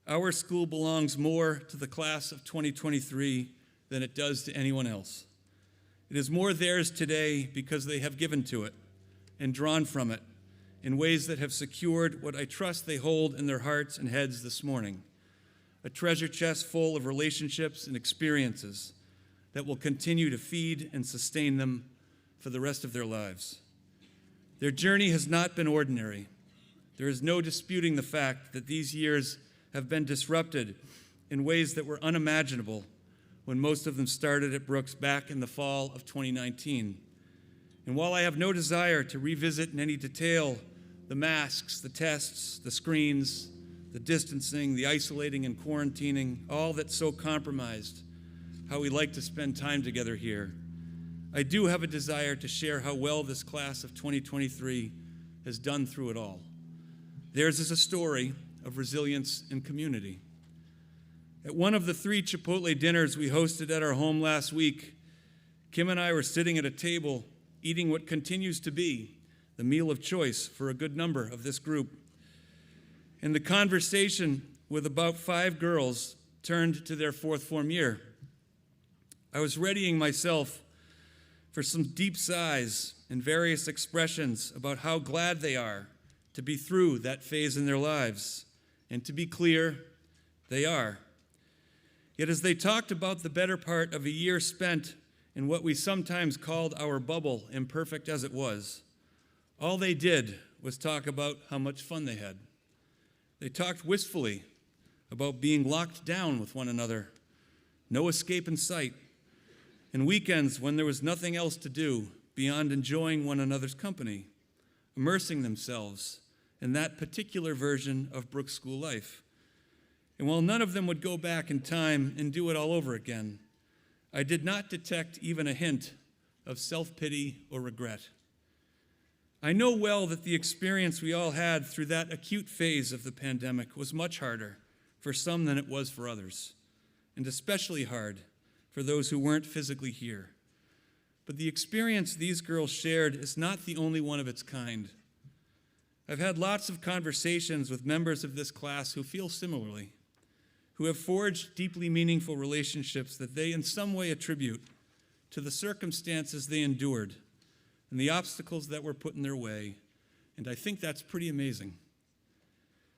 our school belongs more to the class of 2023 than it does to anyone else. It is more theirs today because they have given to it and drawn from it in ways that have secured what I trust they hold in their hearts and heads this morning, a treasure chest full of relationships and experiences that will continue to feed and sustain them for the rest of their lives. Their journey has not been ordinary. There is no disputing the fact that these years have been disrupted in ways that were unimaginable when most of them started at Brooks back in the fall of 2019. And while I have no desire to revisit in any detail the masks, the tests, the screens, the distancing, the isolating and quarantining, all that so compromised how we like to spend time together here, I do have a desire to share how well this class of 2023 has done through it all. Theirs is a story of resilience and community. At one of the 3 Chipotle dinners we hosted at our home last week, Kim and I were sitting at a table eating what continues to be the meal of choice for a good number of this group. And the conversation with about 5 girls turned to their 4th form year. I was readying myself for some deep sighs and various expressions about how glad they are to be through that phase in their lives. And to be clear, they are. Yet as they talked about the better part of a year spent in what we sometimes called our bubble, imperfect as it was, all they did was talk about how much fun they had. They talked wistfully about being locked down with one another, no escape in sight, and weekends when there was nothing else to do beyond enjoying one another's company, immersing themselves in that particular version of Brooks School life. And while none of them would go back in time and do it all over again, I did not detect even a hint of self-pity or regret. I know well that the experience we all had through that acute phase of the pandemic was much harder for some than it was for others, and especially hard for those who weren't physically here. But the experience these girls shared is not the only one of its kind. I've had lots of conversations with members of this class who feel similarly, who have forged deeply meaningful relationships that they in some way attribute to the circumstances they endured and the obstacles that were put in their way, and I think that's pretty amazing.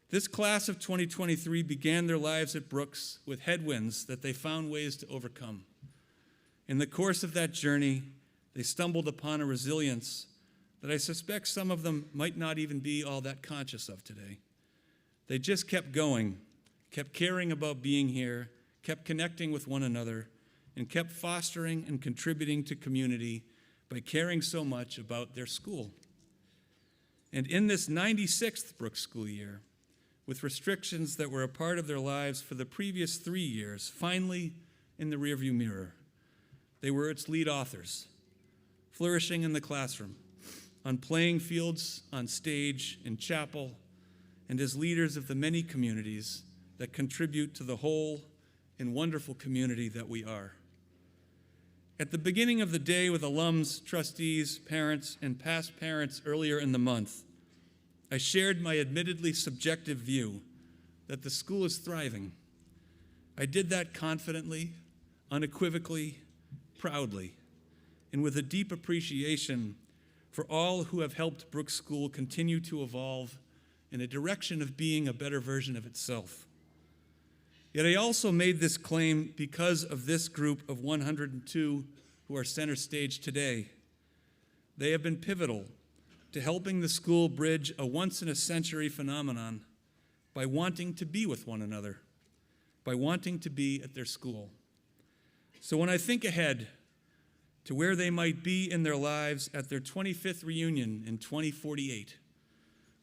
This class of 2023 began their lives at Brooks with headwinds that they found ways to overcome. In the course of that journey, they stumbled upon a resilience that I suspect some of them might not even be all that conscious of today. They just kept going, kept caring about being here, kept connecting with one another, and kept fostering and contributing to community by caring so much about their school. And in this 96th Brooks School year, with restrictions that were a part of their lives for the previous 3 years, finally, in the rearview mirror. They were its lead authors, flourishing in the classroom, on playing fields, on stage, in chapel, and as leaders of the many communities that contribute to the whole and wonderful community that we are. At the beginning of the day with alums, trustees, parents, and past parents earlier in the month, I shared my admittedly subjective view that the school is thriving. I did that confidently, unequivocally, proudly, and with a deep appreciation for all who have helped Brooks School continue to evolve in a direction of being a better version of itself. Yet I also made this claim because of this group of 102 who are center stage today. They have been pivotal to helping the school bridge a once-in-a-century phenomenon by wanting to be with one another, by wanting to be at their school. So when I think ahead to where they might be in their lives at their 25th reunion in 2048,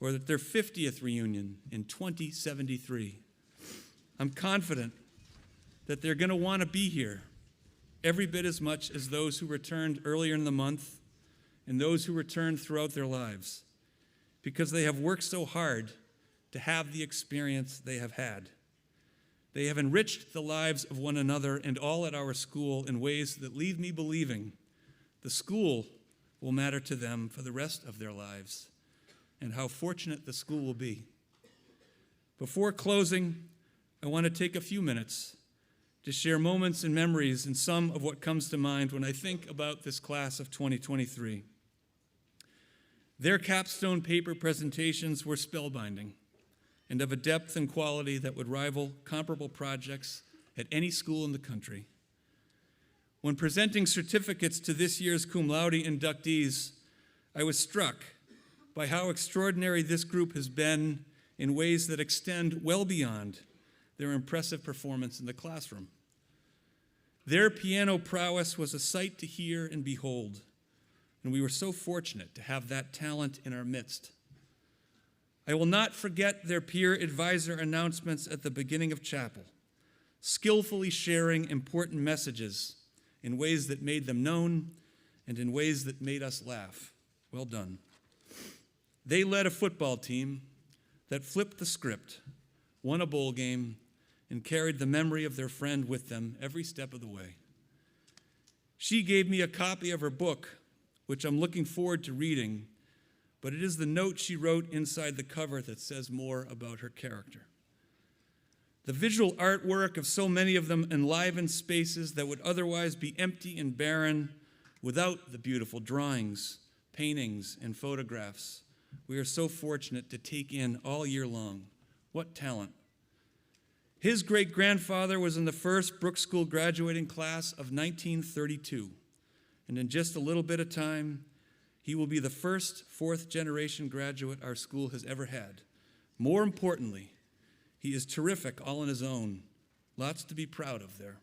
or at their 50th reunion in 2073, I'm confident that they're going to want to be here every bit as much as those who returned earlier in the month and those who returned throughout their lives, because they have worked so hard to have the experience they have had. They have enriched the lives of one another and all at our school in ways that leave me believing the school will matter to them for the rest of their lives, and how fortunate the school will be. Before closing, I want to take a few minutes to share moments and memories and some of what comes to mind when I think about this class of 2023. Their capstone paper presentations were spellbinding and of a depth and quality that would rival comparable projects at any school in the country. When presenting certificates to this year's cum laude inductees, I was struck by how extraordinary this group has been in ways that extend well beyond their impressive performance in the classroom. Their piano prowess was a sight to hear and behold, and we were so fortunate to have that talent in our midst. I will not forget their peer advisor announcements at the beginning of chapel, skillfully sharing important messages in ways that made them known and in ways that made us laugh. Well done. They led a football team that flipped the script, won a bowl game, and carried the memory of their friend with them every step of the way. She gave me a copy of her book, which I'm looking forward to reading, but it is the note she wrote inside the cover that says more about her character. The visual artwork of so many of them enlivened spaces that would otherwise be empty and barren without the beautiful drawings, paintings, and photographs we are so fortunate to take in all year long. What talent. His great-grandfather was in the first Brooks School graduating class of 1932, and in just a little bit of time, he will be the first fourth-generation graduate our school has ever had. More importantly, he is terrific all on his own. Lots to be proud of there.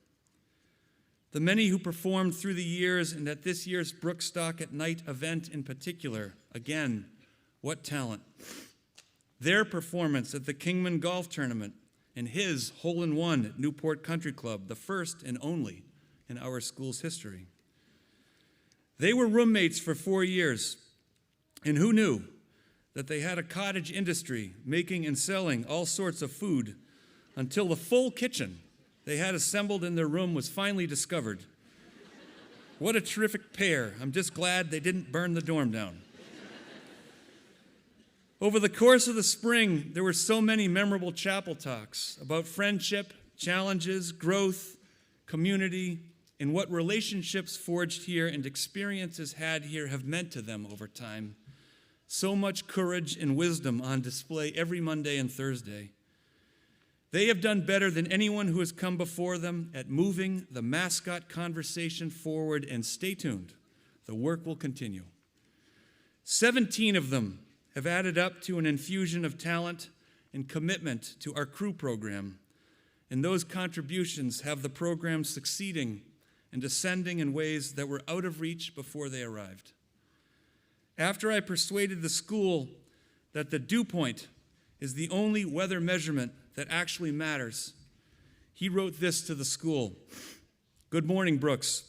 The many who performed through the years and at this year's Brookstock at Night event in particular, again, what talent. Their performance at the Kingman Golf Tournament and his hole-in-one at Newport Country Club, the first and only in our school's history. They were roommates for 4 years, and who knew that they had a cottage industry making and selling all sorts of food until the full kitchen they had assembled in their room was finally discovered. What a terrific pair. I'm just glad they didn't burn the dorm down. Over the course of the spring, there were so many memorable chapel talks about friendship, challenges, growth, community, and what relationships forged here and experiences had here have meant to them over time. So much courage and wisdom on display every Monday and Thursday. They have done better than anyone who has come before them at moving the mascot conversation forward, and stay tuned. The work will continue. 17 of them have added up to an infusion of talent and commitment to our crew program, and those contributions have the program succeeding and ascending in ways that were out of reach before they arrived. After I persuaded the school that the dew point is the only weather measurement that actually matters, he wrote this to the school: Good morning, Brooks.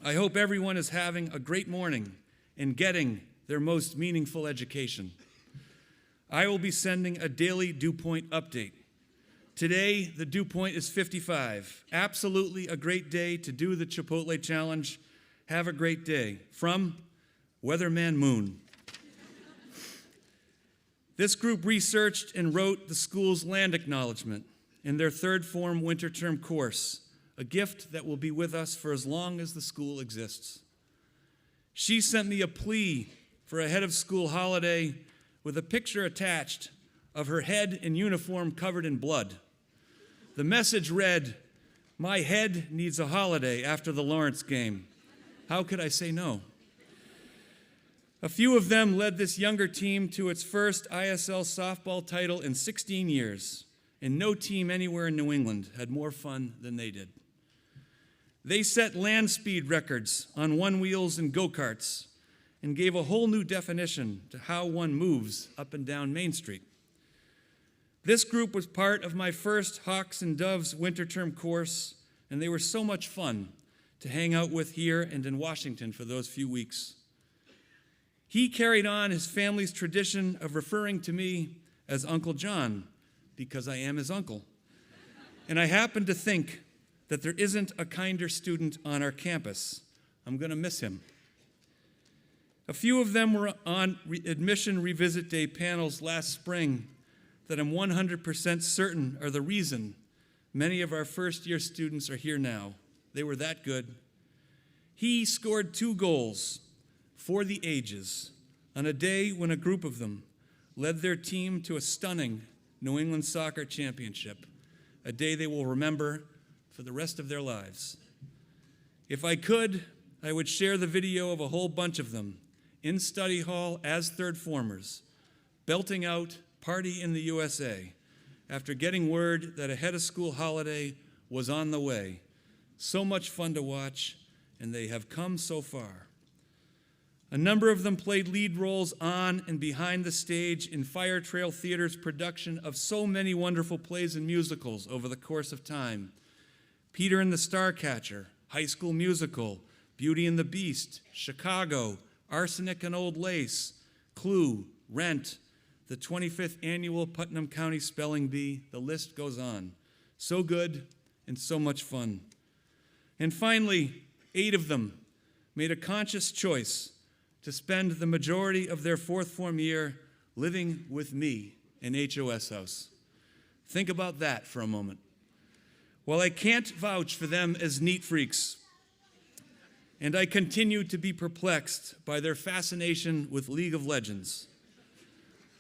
I hope everyone is having a great morning and getting their most meaningful education. I will be sending a daily dew point update. Today, the dew point is 55. Absolutely a great day to do the Chipotle Challenge. Have a great day. From Weatherman Moon. This group researched and wrote the school's land acknowledgement in their third form winter term course, a gift that will be with us for as long as the school exists. She sent me a plea for a head of school holiday with a picture attached of her head in uniform covered in blood. The message read, "My head needs a holiday after the Lawrence game." How could I say no? A few of them led this younger team to its first ISL softball title in 16 years, and no team anywhere in New England had more fun than they did. They set land speed records on one-wheels and go-karts and gave a whole new definition to how one moves up and down Main Street. This group was part of my first Hawks and Doves winter term course, and they were so much fun to hang out with here and in Washington for those few weeks. He carried on his family's tradition of referring to me as Uncle John because I am his uncle. And I happen to think that there isn't a kinder student on our campus. I'm going to miss him. A few of them were on admission revisit day panels last spring that I'm 100% certain are the reason many of our first-year students are here now. They were that good. He scored 2 goals for the ages on a day when a group of them led their team to a stunning New England soccer championship, a day they will remember for the rest of their lives. If I could, I would share the video of a whole bunch of them in study hall as third formers, belting out "Party in the USA" after getting word that a head of school holiday was on the way. So much fun to watch, and they have come so far. A number of them played lead roles on and behind the stage in Fire Trail Theater's production of so many wonderful plays and musicals over the course of time. Peter and the Starcatcher, High School Musical, Beauty and the Beast, Chicago, Arsenic and Old Lace, Clue, Rent, the 25th annual Putnam County Spelling Bee, the list goes on. So good and so much fun. And finally, 8 of them made a conscious choice to spend the majority of their fourth form year living with me in HOS House. Think about that for a moment. While I can't vouch for them as neat freaks, and I continue to be perplexed by their fascination with League of Legends,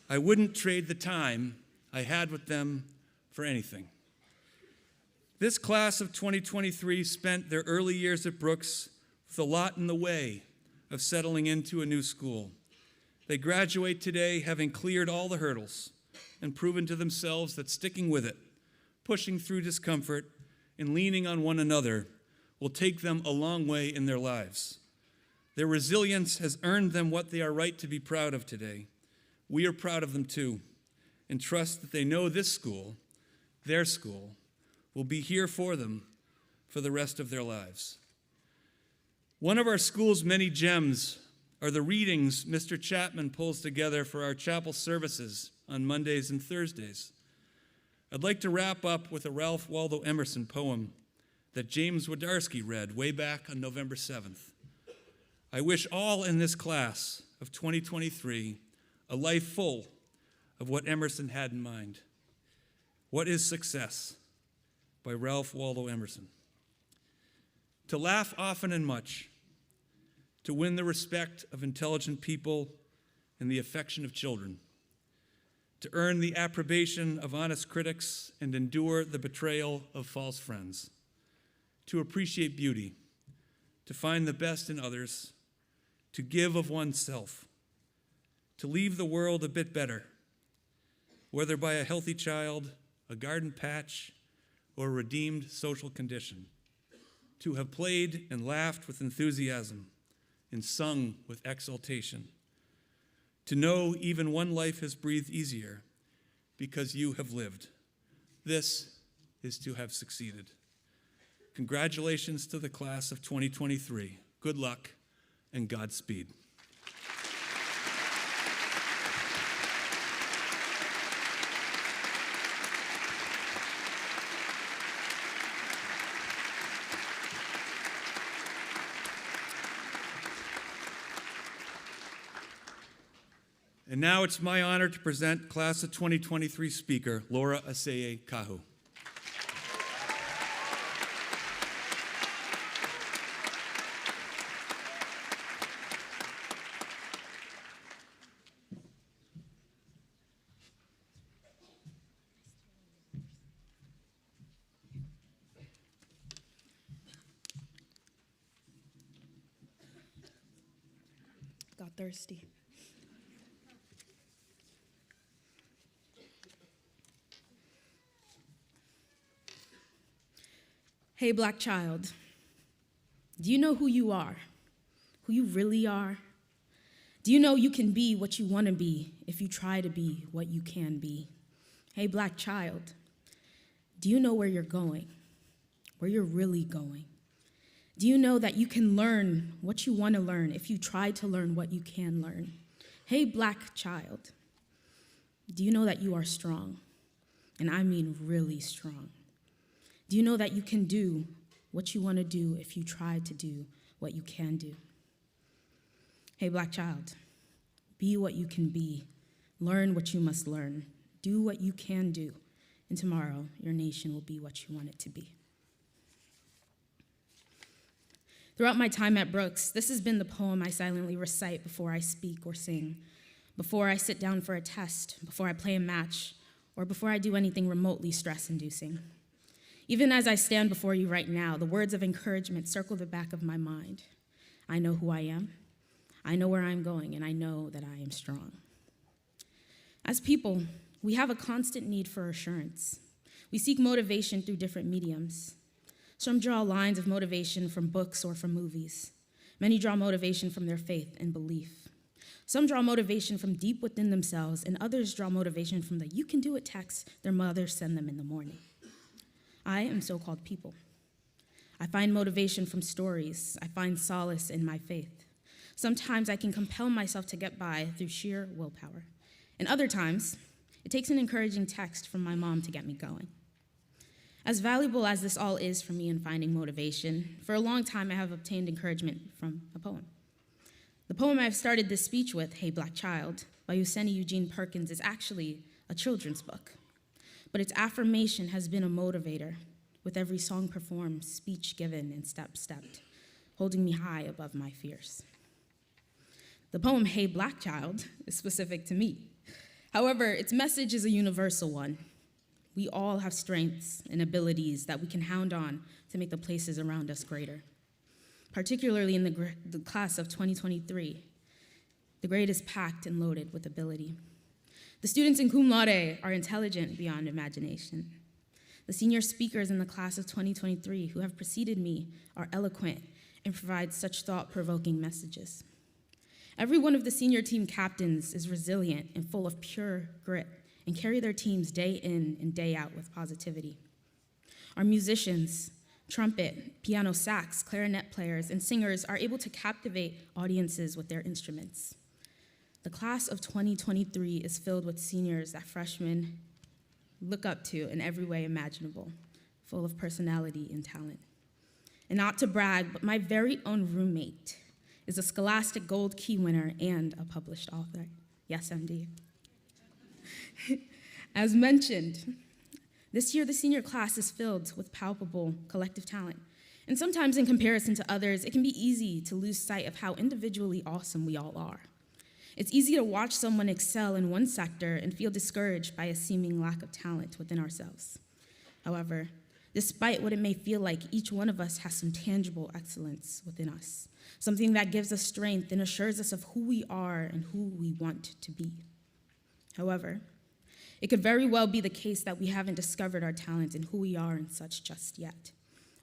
I wouldn't trade the time I had with them for anything. This class of 2023 spent their early years at Brooks with a lot in the way of settling into a new school. They graduate today having cleared all the hurdles and proven to themselves that sticking with it, pushing through discomfort, and leaning on one another will take them a long way in their lives. Their resilience has earned them what they are right to be proud of today. We are proud of them too, and trust that they know this school, their school, will be here for them for the rest of their lives. One of our school's many gems are the readings Mr. Chapman pulls together for our chapel services on Mondays and Thursdays. I'd like to wrap up with a Ralph Waldo Emerson poem that James Wodarski read way back on November 7th. I wish all in this class of 2023 a life full of what Emerson had in mind. What is Success? By Ralph Waldo Emerson. To laugh often and much, to win the respect of intelligent people and the affection of children, to earn the approbation of honest critics and endure the betrayal of false friends, to appreciate beauty, to find the best in others, to give of oneself, to leave the world a bit better, whether by a healthy child, a garden patch, or a redeemed social condition, to have played and laughed with enthusiasm and sung with exultation, to know even one life has breathed easier because you have lived. This is to have succeeded. congratulations to the class of 2023. Good luck and Godspeed. And now it's my honor to present Class of 2023 speaker, Laura Aseye Kahu.
Got thirsty. Hey, Black child, do you know who you are? Who you really are? Do you know you can be what you want to be if you try to be what you can be? Hey, Black child, do you know where you're going? Where you're really going? Do you know that you can learn what you want to learn if you try to learn what you can learn? Hey, Black child, do you know that you are strong? And I mean really strong. Do you know that you can do what you want to do if you try to do what you can do? Hey, Black child, be what you can be. Learn what you must learn. Do what you can do. And tomorrow, your nation will be what you want it to be. Throughout my time at Brooks, this has been the poem I silently recite before I speak or sing, before I sit down for a test, before I play a match, or before I do anything remotely stress-inducing. Even as I stand before you right now, the words of encouragement circle the back of my mind. I know who I am, I know where I'm going, and I know that I am strong. As people, we have a constant need for assurance. We seek motivation through different mediums. Some draw lines of motivation from books or from movies. Many draw motivation from their faith and belief. Some draw motivation from deep within themselves, and others draw motivation from the "you can do it" text their mothers send them in the morning. I am so-called people. I find motivation from stories. I find solace in my faith. Sometimes I can compel myself to get by through sheer willpower. And other times, it takes an encouraging text from my mom to get me going. As valuable as this all is for me in finding motivation, for a long time I have obtained encouragement from a poem. The poem I've started this speech with, Hey, Black Child, by Useni Eugene Perkins, is actually a children's book. But its affirmation has been a motivator, with every song performed, speech given, and step stepped, holding me high above my fears. The poem, Hey, Black Child, is specific to me. However, its message is a universal one. We all have strengths and abilities that we can hound on to make the places around us greater. Particularly in the class of 2023, the grade is packed and loaded with ability. The students in cum laude are intelligent beyond imagination. The senior speakers in the class of 2023 who have preceded me are eloquent and provide such thought-provoking messages. Every one of the senior team captains is resilient and full of pure grit and carry their teams day in and day out with positivity. Our musicians, trumpet, piano, sax, clarinet players, and singers are able to captivate audiences with their instruments. The class of 2023 is filled with seniors that freshmen look up to in every way imaginable, full of personality and talent. And not to brag, but my very own roommate is a Scholastic Gold Key winner and a published author. Yes, MD. As mentioned, this year the senior class is filled with palpable collective talent. And sometimes in comparison to others, it can be easy to lose sight of how individually awesome we all are. It's easy to watch someone excel in one sector and feel discouraged by a seeming lack of talent within ourselves. However, despite what it may feel like, each one of us has some tangible excellence within us, something that gives us strength and assures us of who we are and who we want to be. However, it could very well be the case that we haven't discovered our talents and who we are and such just yet.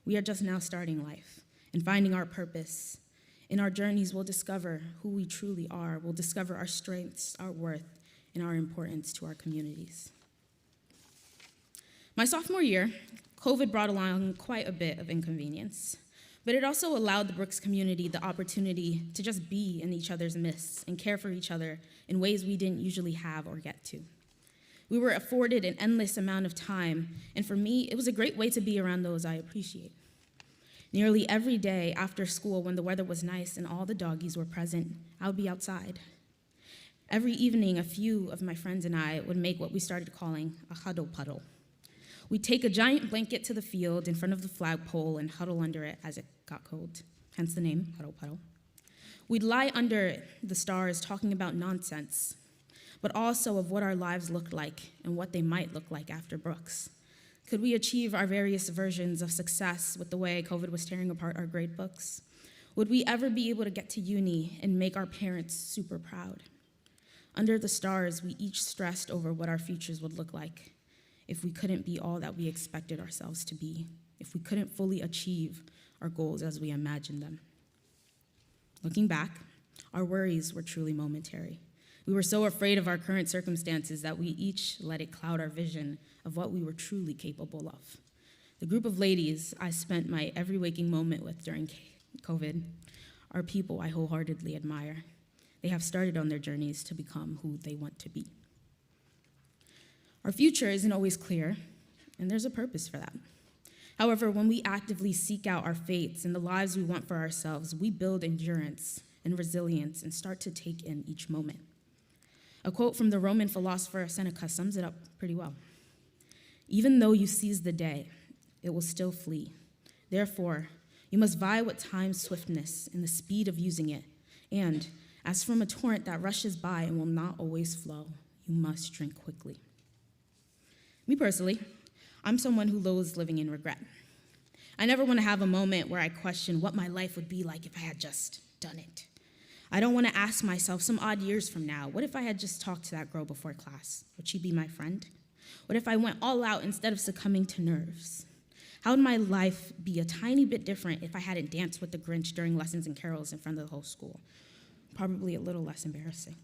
We are just now starting life and finding our purpose. In our journeys, we'll discover who we truly are. We'll discover our strengths, our worth, and our importance to our communities. My sophomore year COVID brought along quite a bit of inconvenience, but it also allowed the Brooks community the opportunity to just be in each other's midst and care for each other in ways we didn't usually have or get to. We were afforded an endless amount of time, and for me, it was a great way to be around those I appreciate. Nearly every day after school, when the weather was nice and all the doggies were present, I would be outside. Every evening, a few of my friends and I would make what we started calling a huddle puddle. We'd take a giant blanket to the field in front of the flagpole and huddle under it as it got cold, hence the name huddle puddle. We'd lie under the stars talking about nonsense, but also of what our lives looked like and what they might look like after Brooks. Could we achieve our various versions of success with the way COVID was tearing apart our grade books? Would we ever be able to get to uni and make our parents super proud? Under the stars, we each stressed over what our futures would look like if we couldn't be all that we expected ourselves to be, if we couldn't fully achieve our goals as we imagined them. Looking back, our worries were truly momentary. We were so afraid of our current circumstances that we each let it cloud our vision of what we were truly capable of. The group of ladies I spent my every waking moment with during COVID are people I wholeheartedly admire. They have started on their journeys to become who they want to be. Our future isn't always clear, and there's a purpose for that. However, when we actively seek out our fates and the lives we want for ourselves, we build endurance and resilience and start to take in each moment. A quote from the Roman philosopher Seneca sums it up pretty well. Even though you seize the day, it will still flee. Therefore, you must vie with time's swiftness and the speed of using it. And as from a torrent that rushes by and will not always flow, you must drink quickly. Me personally, I'm someone who loathes living in regret. I never want to have a moment where I question what my life would be like if I had just done it. I don't want to ask myself some odd years from now, what if I had just talked to that girl before class? Would she be my friend? What if I went all out instead of succumbing to nerves? How would my life be a tiny bit different if I hadn't danced with the Grinch during lessons and carols in front of the whole school? Probably a little less embarrassing.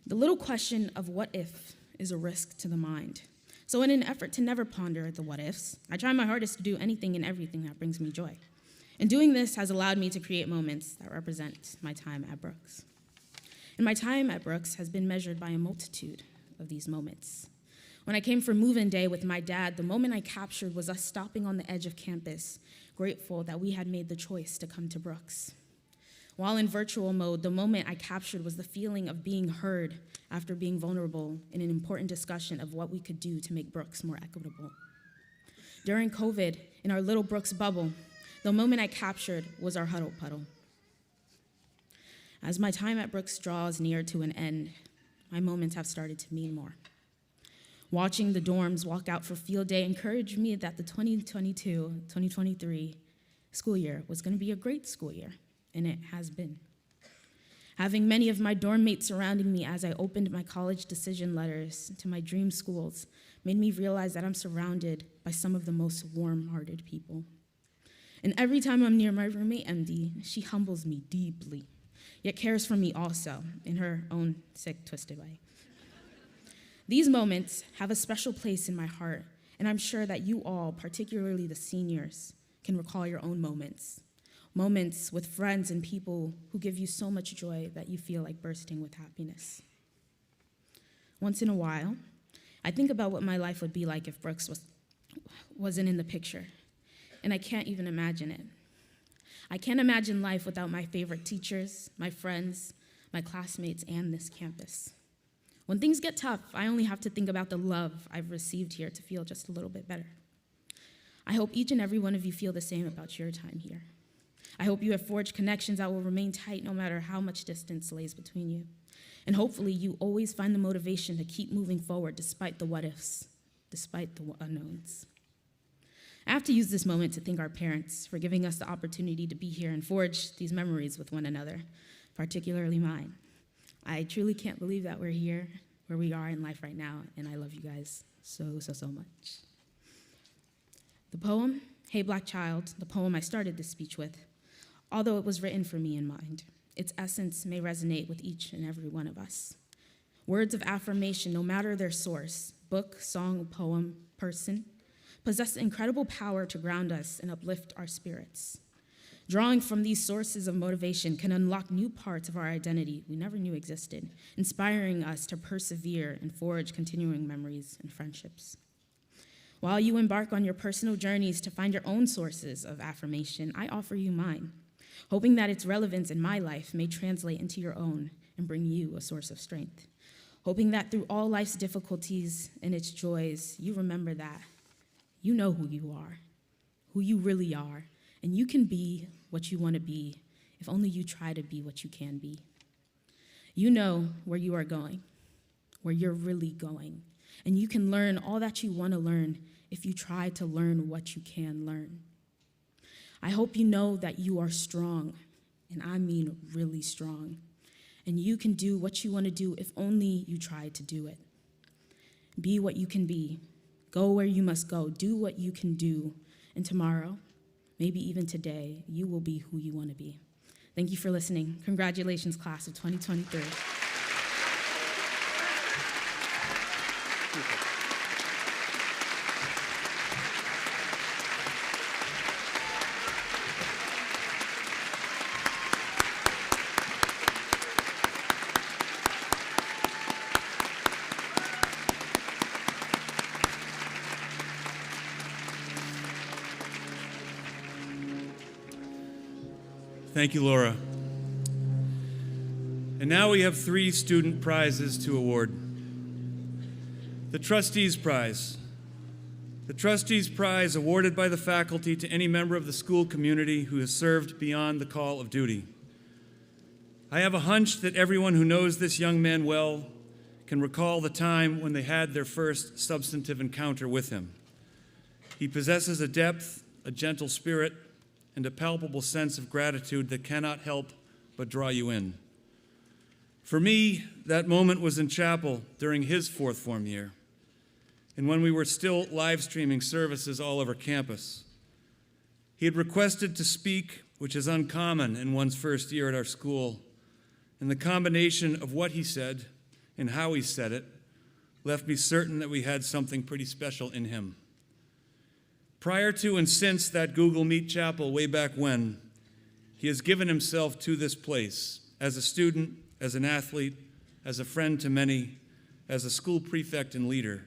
The little question of what if is a risk to the mind. So in an effort to never ponder the what ifs, I try my hardest to do anything and everything that brings me joy. And doing this has allowed me to create moments that represent my time at Brooks. And my time at Brooks has been measured by a multitude of these moments. When I came for move-in day with my dad, the moment I captured was us stopping on the edge of campus, grateful that we had made the choice to come to Brooks. While in virtual mode, the moment I captured was the feeling of being heard after being vulnerable in an important discussion of what we could do to make Brooks more equitable. During COVID, in our little Brooks bubble, the moment I captured was our huddle puddle. As my time at Brooks draws near to an end, my moments have started to mean more. Watching the dorms walk out for field day encouraged me that the 2022-2023 school year was going to be a great school year, and it has been. Having many of my dorm mates surrounding me as I opened my college decision letters to my dream schools made me realize that I'm surrounded by some of the most warm-hearted people. And every time I'm near my roommate, MD, she humbles me deeply, yet cares for me also in her own sick, twisted way. These moments have a special place in my heart, and I'm sure that you all, particularly the seniors, can recall your own moments with friends and people who give you so much joy that you feel like bursting with happiness. Once in a while, I think about what my life would be like if Brooks wasn't in the picture, and I can't even imagine it. I can't imagine life without my favorite teachers, my friends, my classmates, and this campus. When things get tough, I only have to think about the love I've received here to feel just a little bit better. I hope each and every one of you feel the same about your time here. I hope you have forged connections that will remain tight no matter how much distance lays between you. And hopefully you always find the motivation to keep moving forward despite the what-ifs, despite the unknowns. I have to use this moment to thank our parents for giving us the opportunity to be here and forge these memories with one another, particularly mine. I truly can't believe that we're here, where we are in life right now, and I love you guys so much. The poem, Hey Black Child, the poem I started this speech with, although it was written for me in mind, its essence may resonate with each and every one of us. Words of affirmation, no matter their source, book, song, poem, person, possess incredible power to ground us and uplift our spirits. Drawing from these sources of motivation can unlock new parts of our identity we never knew existed, inspiring us to persevere and forge continuing memories and friendships. While you embark on your personal journeys to find your own sources of affirmation, I offer you mine, hoping that its relevance in my life may translate into your own and bring you a source of strength. Hoping that through all life's difficulties and its joys, you remember that you know who you are, who you really are, and you can be what you want to be if only you try to be what you can be. You know where you are going, where you're really going, and you can learn all that you want to learn if you try to learn what you can learn. I hope you know that you are strong, and I mean really strong, and you can do what you want to do if only you try to do it. Be what you can be. Go where you must go. Do what you can do. And tomorrow, maybe even today, you will be who you want to be. Thank you for listening. Congratulations, class of 2023.
Thank you, Laura. And now we have 3 student prizes to award. The Trustees Prize. The Trustees Prize awarded by the faculty to any member of the school community who has served beyond the call of duty. I have a hunch that everyone who knows this young man well can recall the time when they had their first substantive encounter with him. He possesses a depth, a gentle spirit, and a palpable sense of gratitude that cannot help but draw you in. For me, that moment was in chapel during his 4th form year, and when we were still live streaming services all over campus. He had requested to speak, which is uncommon in one's first year at our school, and the combination of what he said and how he said it left me certain that we had something pretty special in him. Prior to and since that Google Meet chapel way back when, he has given himself to this place as a student, as an athlete, as a friend to many, as a school prefect and leader,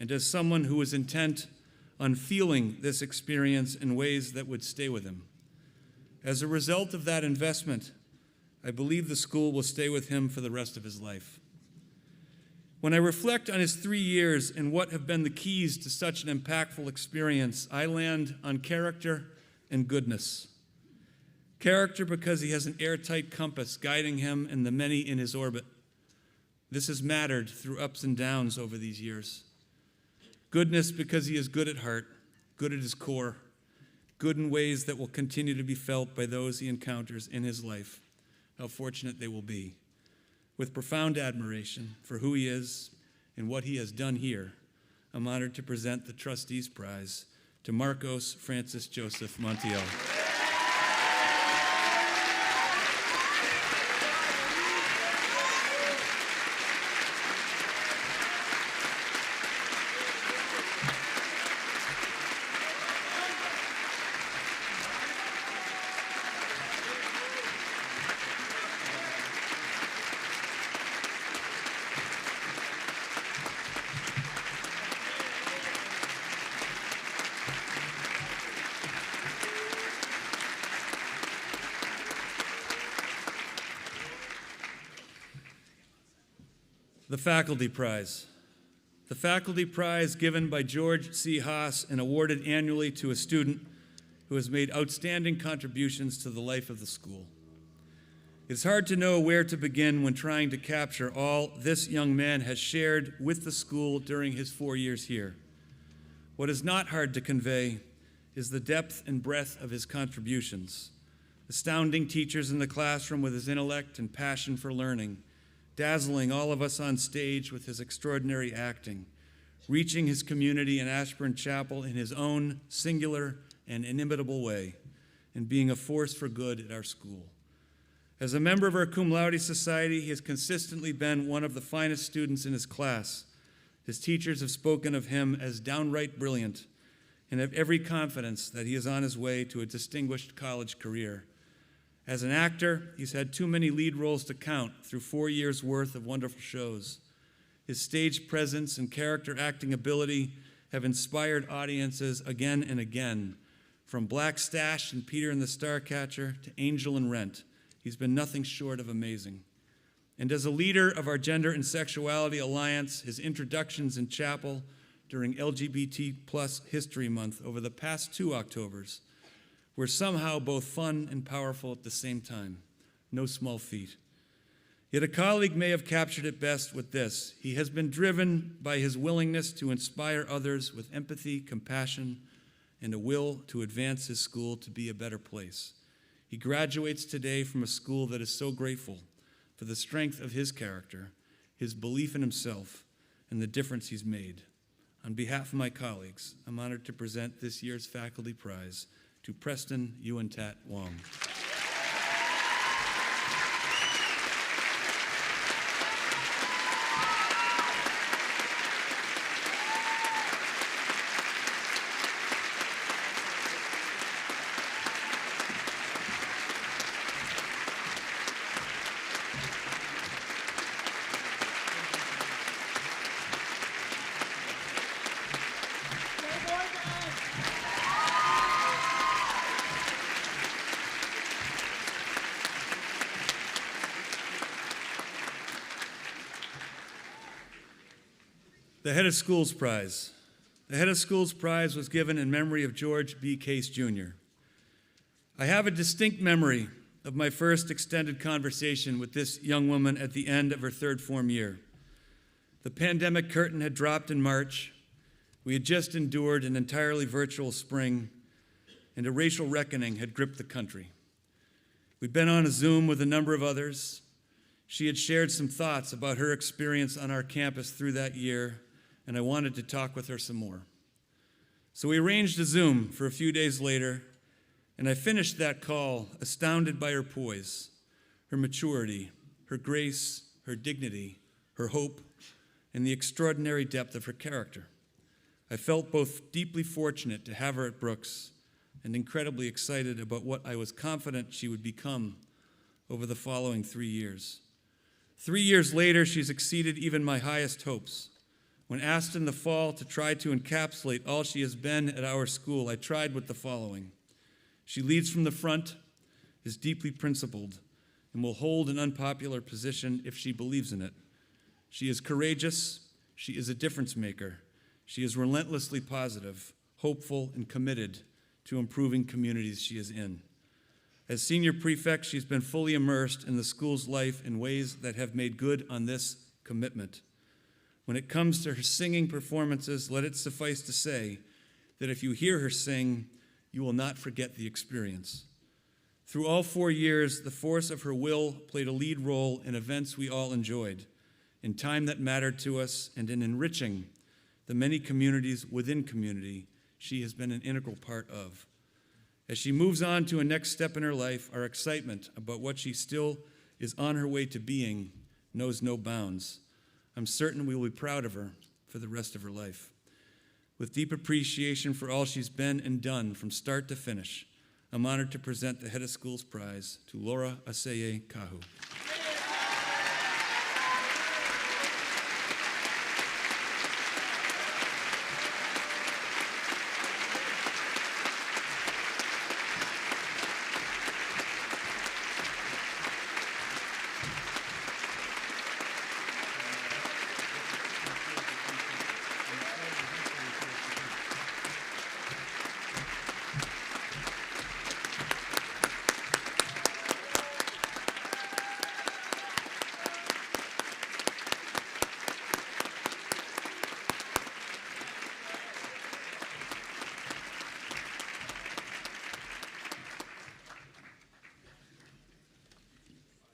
and as someone who was intent on feeling this experience in ways that would stay with him. As a result of that investment, I believe the school will stay with him for the rest of his life. When I reflect on his 3 years and what have been the keys to such an impactful experience, I land on character and goodness. Character because he has an airtight compass guiding him and the many in his orbit. This has mattered through ups and downs over these years. Goodness because he is good at heart, good at his core, good in ways that will continue to be felt by those he encounters in his life. How fortunate they will be. With profound admiration for who he is and what he has done here, I'm honored to present the Trustees Prize to Marcos Francis Joseph Montiel. The Faculty Prize. The Faculty Prize given by George C. Haas and awarded annually to a student who has made outstanding contributions to the life of the school. It's hard to know where to begin when trying to capture all this young man has shared with the school during his 4 years here. What is not hard to convey is the depth and breadth of his contributions, astounding teachers in the classroom with his intellect and passion for learning, dazzling all of us on stage with his extraordinary acting, reaching his community in Ashburn Chapel in his own singular and inimitable way, and being a force for good at our school. As a member of our cum laude society, he has consistently been one of the finest students in his class. His teachers have spoken of him as downright brilliant, and have every confidence that he is on his way to a distinguished college career. As an actor, he's had too many lead roles to count through 4 years' worth of wonderful shows. His stage presence and character acting ability have inspired audiences again and again. From Black Stash and Peter and the Starcatcher to Angel and Rent, he's been nothing short of amazing. And as a leader of our Gender and Sexuality Alliance, his introductions in chapel during LGBT+ History Month over the past 2 Octobers were somehow both fun and powerful at the same time. No small feat. Yet a colleague may have captured it best with this: he has been driven by his willingness to inspire others with empathy, compassion, and a will to advance his school to be a better place. He graduates today from a school that is so grateful for the strength of his character, his belief in himself, and the difference he's made. On behalf of my colleagues, I'm honored to present this year's faculty prize to Preston Yuantat Wong. The Head of Schools Prize. The Head of Schools Prize was given in memory of George B. Case, Jr. I have a distinct memory of my first extended conversation with this young woman at the end of her 3rd form year. The pandemic curtain had dropped in March. We had just endured an entirely virtual spring, and a racial reckoning had gripped the country. We'd been on a Zoom with a number of others. She had shared some thoughts about her experience on our campus through that year, and I wanted to talk with her some more. So we arranged a Zoom for a few days later, and I finished that call astounded by her poise, her maturity, her grace, her dignity, her hope, and the extraordinary depth of her character. I felt both deeply fortunate to have her at Brooks and incredibly excited about what I was confident she would become over the following 3 years. 3 years later, she's exceeded even my highest hopes. When asked in the fall to try to encapsulate all she has been at our school, I tried with the following. She leads from the front, is deeply principled, and will hold an unpopular position if she believes in it. She is courageous. She is a difference maker. She is relentlessly positive, hopeful, and committed to improving communities she is in. As senior prefect, she's been fully immersed in the school's life in ways that have made good on this commitment. When it comes to her singing performances, let it suffice to say that if you hear her sing, you will not forget the experience. Through all 4 years, the force of her will played a lead role in events we all enjoyed, in time that mattered to us, and in enriching the many communities within community she has been an integral part of. As she moves on to a next step in her life, our excitement about what she still is on her way to being knows no bounds. I'm certain we will be proud of her for the rest of her life. With deep appreciation for all she's been and done from start to finish, I'm honored to present the Head of Schools Prize to Laura Aseye Kahu.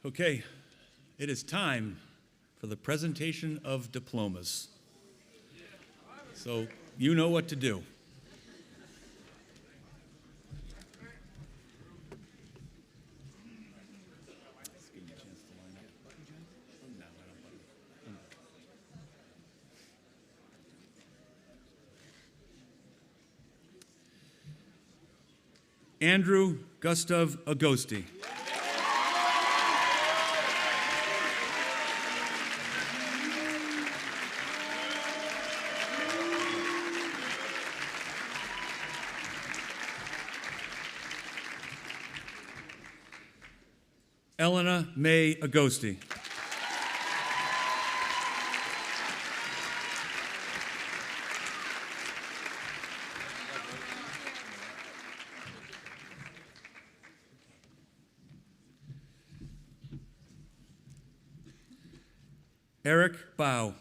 Okay, it is time for the presentation of diplomas. So you know what to do. Andrew Gustav Agosti. Elena May Agosti. Eric Bow.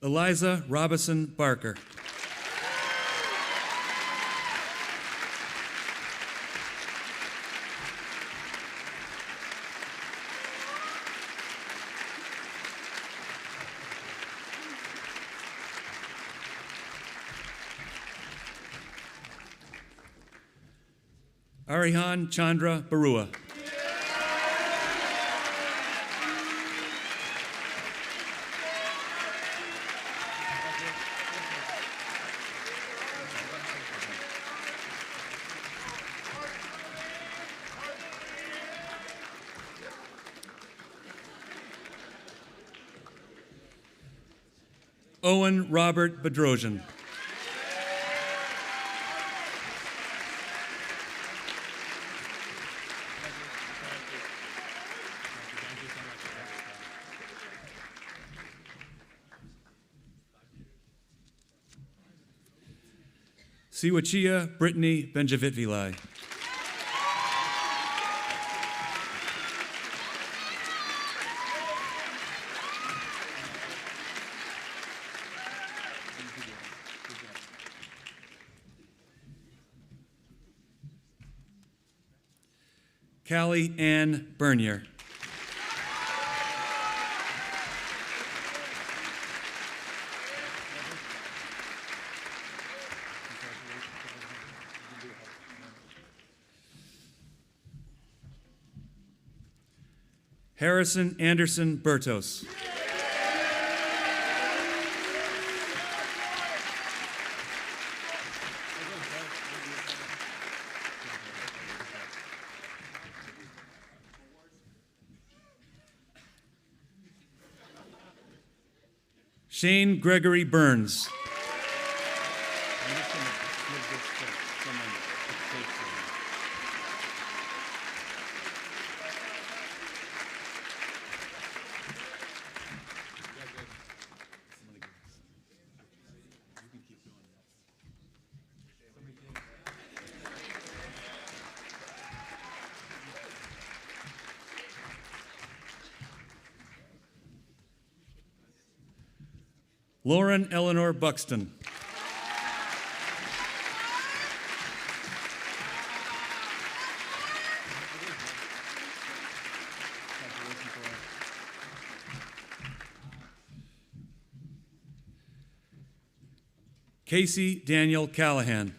Eliza Robison Barker. Arihan Chandra Barua. Owen Robert Bedrosian. Siwachia Brittany Benjavitvili. Callie Ann Bernier. Harrison Anderson Bertos. Shane Gregory Burns. Lauren Eleanor Buxton. Casey Daniel Callahan.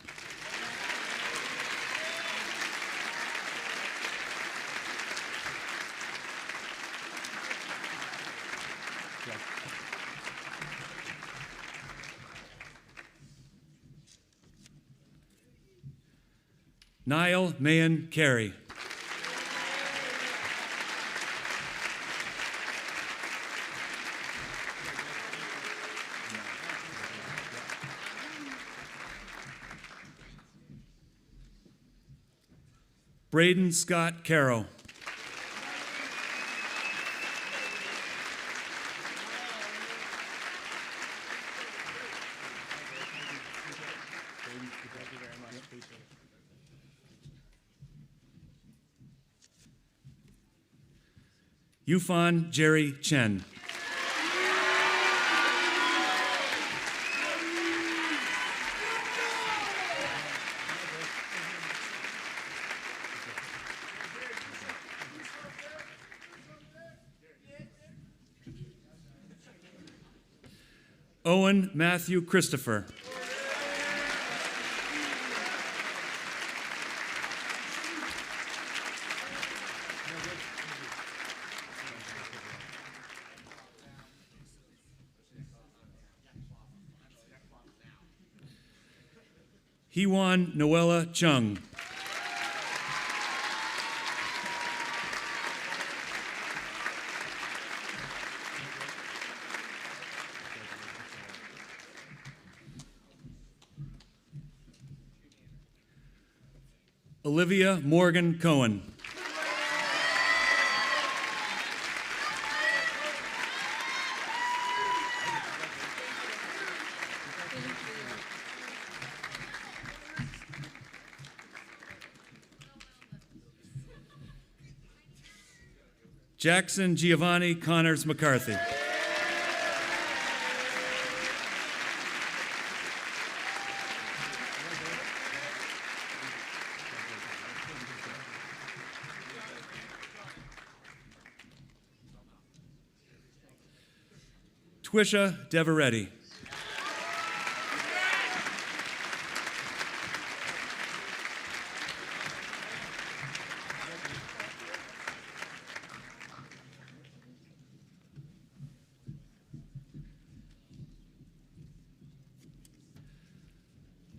Niall Mayan Carey. Braden Scott Caro. Yufan Jerry Chen. Owen Matthew Christopher. Hewan Noella Chung. Olivia Morgan Cohen. Jackson Giovanni Connors McCarthy. Twisha Deveretti.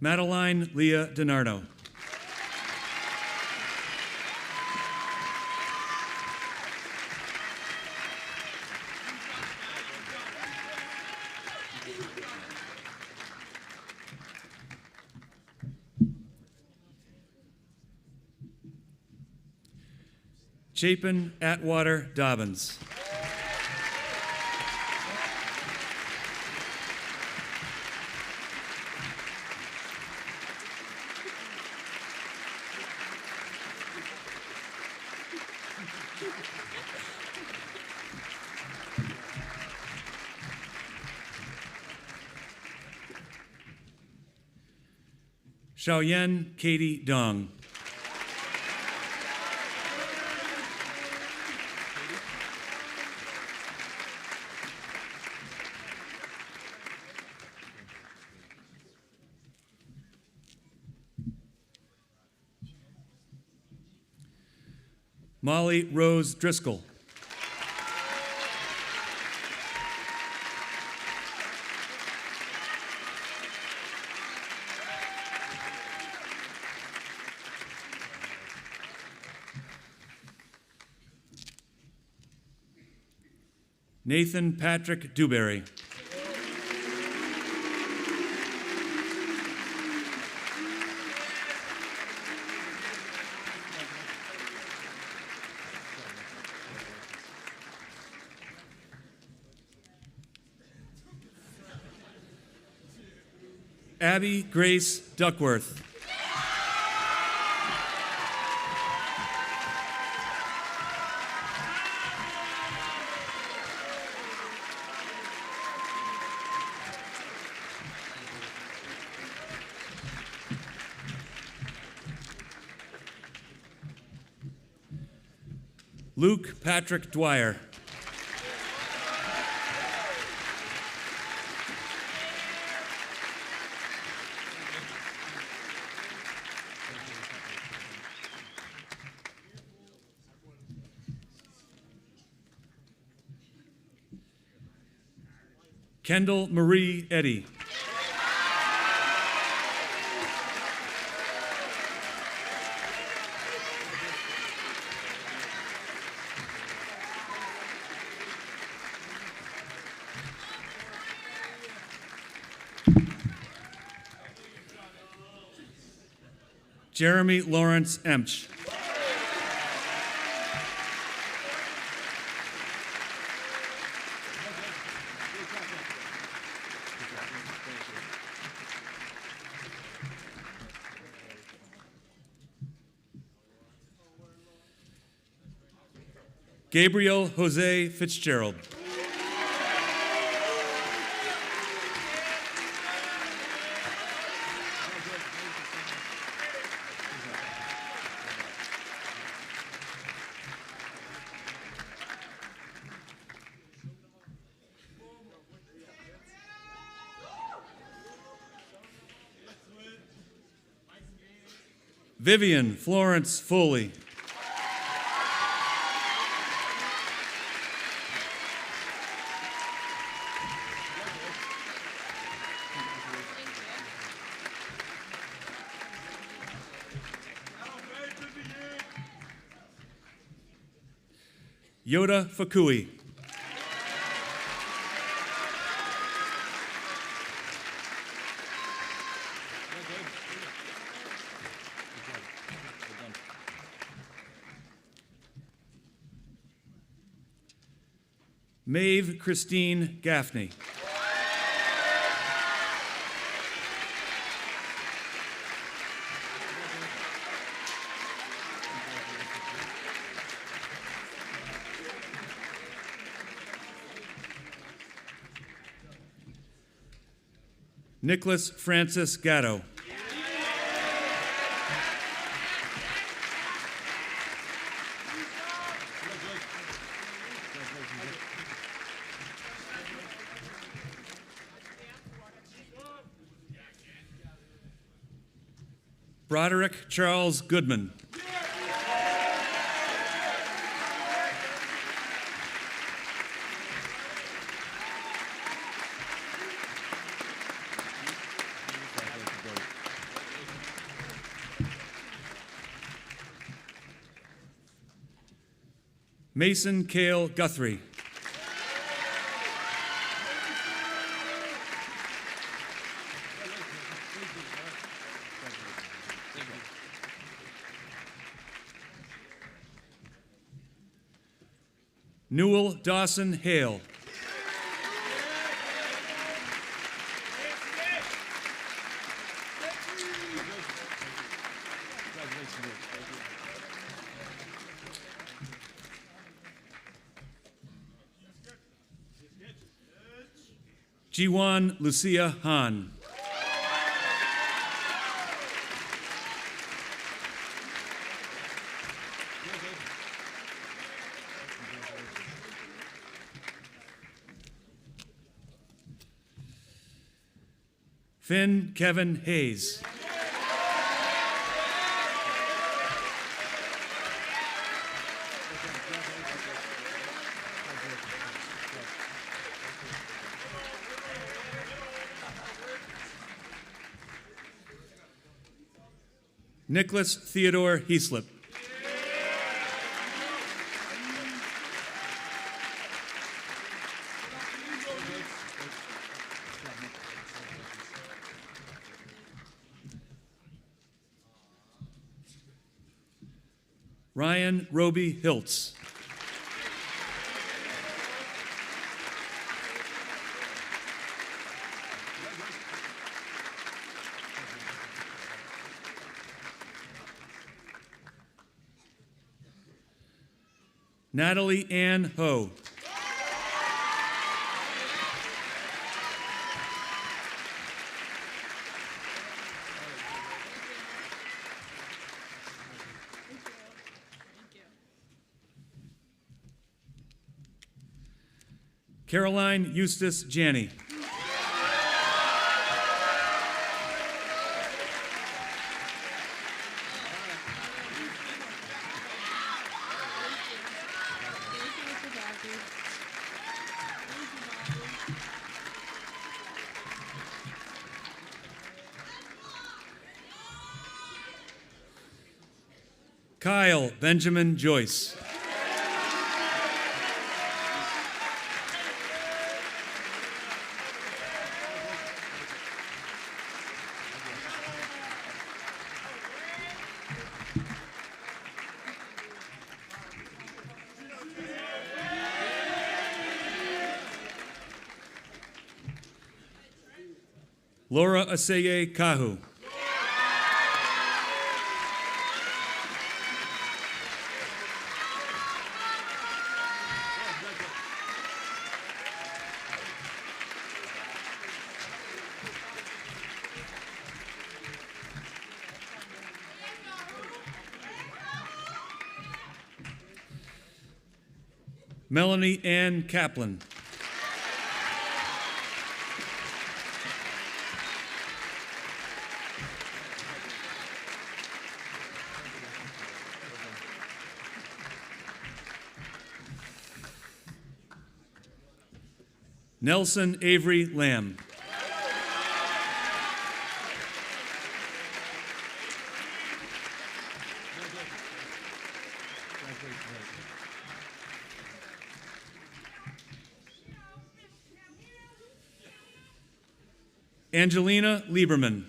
Madeline Leah DiNardo. Chapin Atwater Dobbins. Xiaoyan Katie Dong. Molly Rose Driscoll. Nathan Patrick Dewberry. Abby Grace Duckworth. Luke Patrick Dwyer. Kendall Marie Eddy. Jeremy Lawrence Emch. Gabriel Jose Fitzgerald. Vivian Florence Foley. Yoda Fakui. Maeve Christine Gaffney. Nicholas Francis Gatto. Broderick Charles Goodman. Mason Cale Guthrie. Newell Dawson Hale. Jiwan Lucia Han. Finn Kevin Hayes. Nicholas Theodore Heaslip. Ryan Roby Hiltz. Natalie Ann Ho. Caroline Eustace Janney. Kyle Benjamin Joyce. Laura Aseye Kahu. Melanie Ann Kaplan. Nelson Avery Lamb. Angelina Lieberman.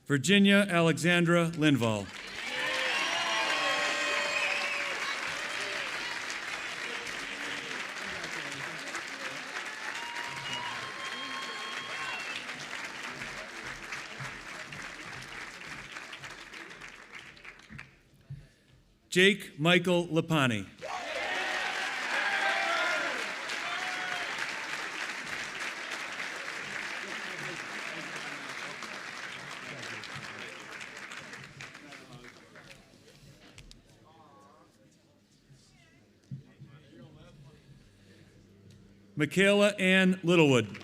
Virginia Alexandra Linval. Jake Michael Lapani. Michaela Ann Littlewood.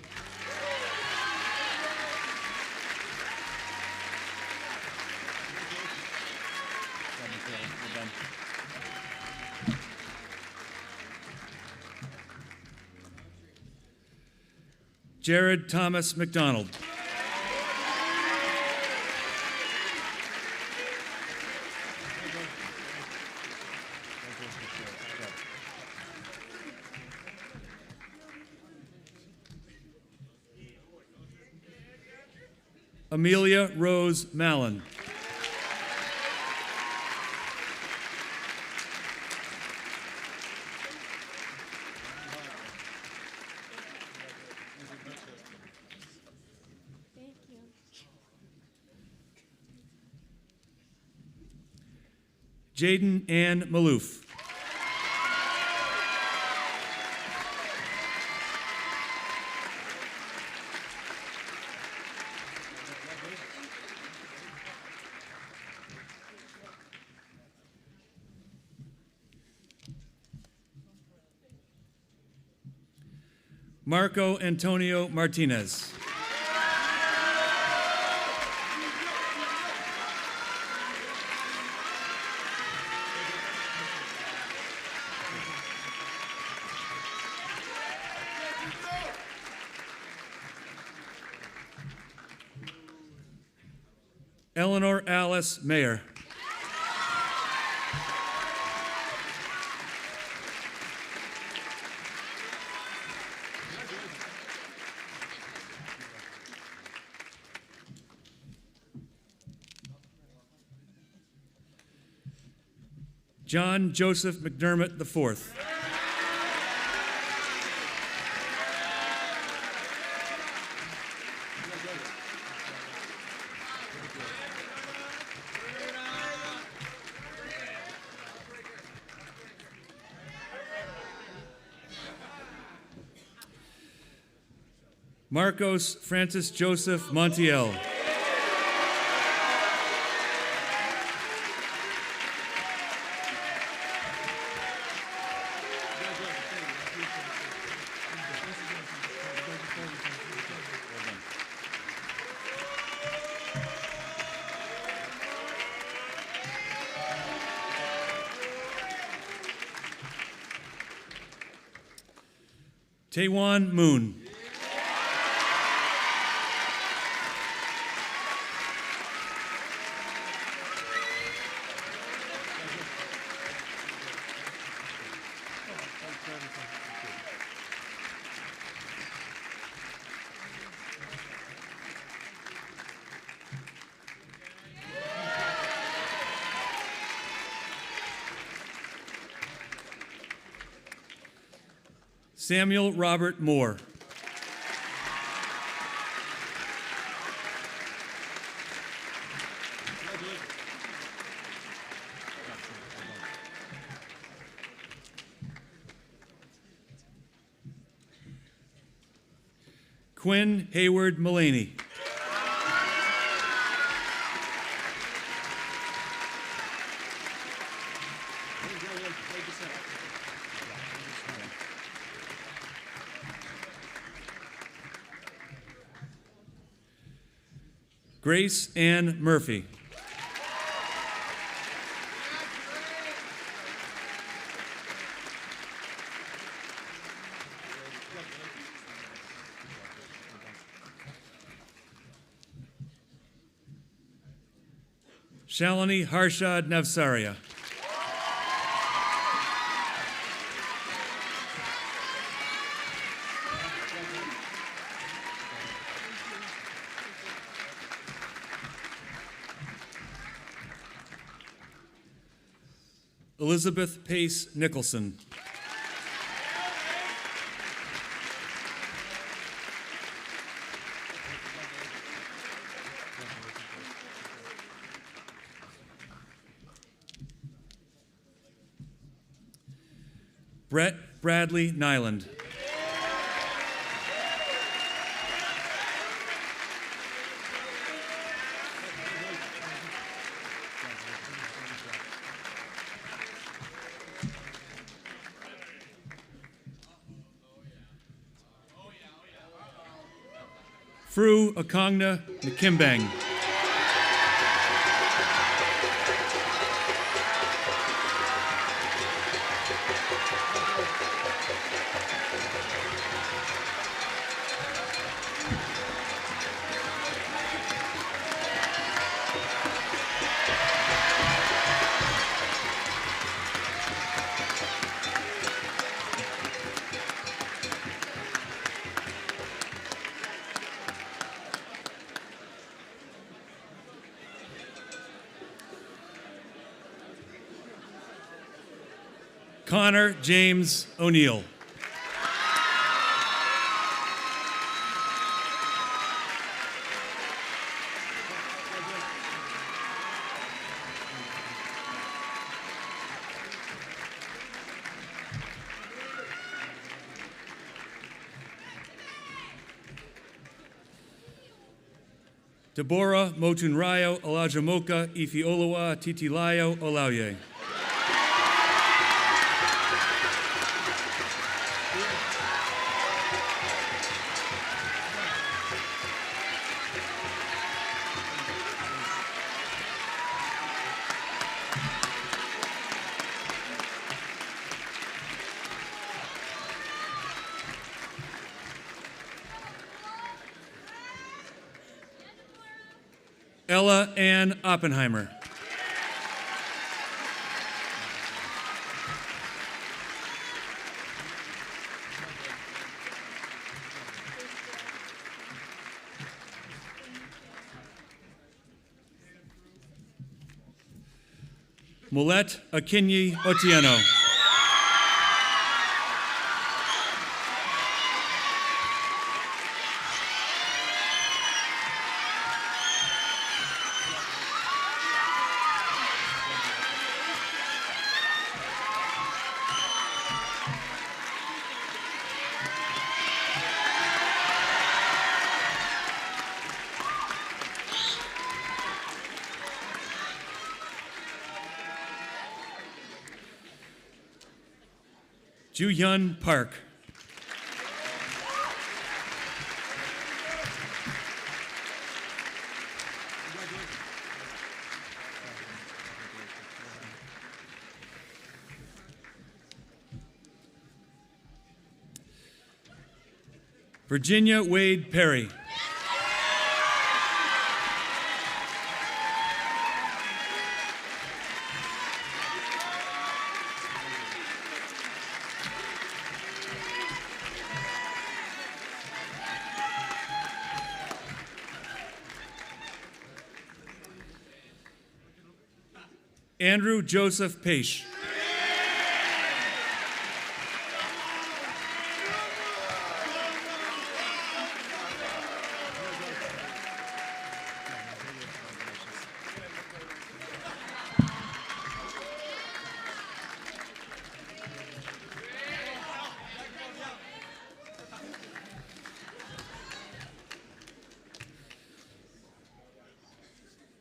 Jared Thomas McDonald. Amelia Rose Mallon.
Thank you.
Jaden Ann Maloof. Marco Antonio Martinez. Eleanor Alice Mayer. John Joseph McDermott IV. Marcos Francis Joseph Montiel. Taewan Moon. Samuel Robert Moore. Quinn Hayward Mullaney. Grace Ann Murphy. Shalini Harshad Navsaria. Elizabeth Pace Nicholson. Brett Bradley Nyland. Fru Akongna Nkimbang. Connor James O'Neill. Deborah Motunrayo Olajamoka Ifiolawa Titilayo Olauye. Ella Ann Oppenheimer. Mulette Akinyi Otieno. Ju-Hyun Park. Virginia Wade Perry. Andrew Joseph Paish.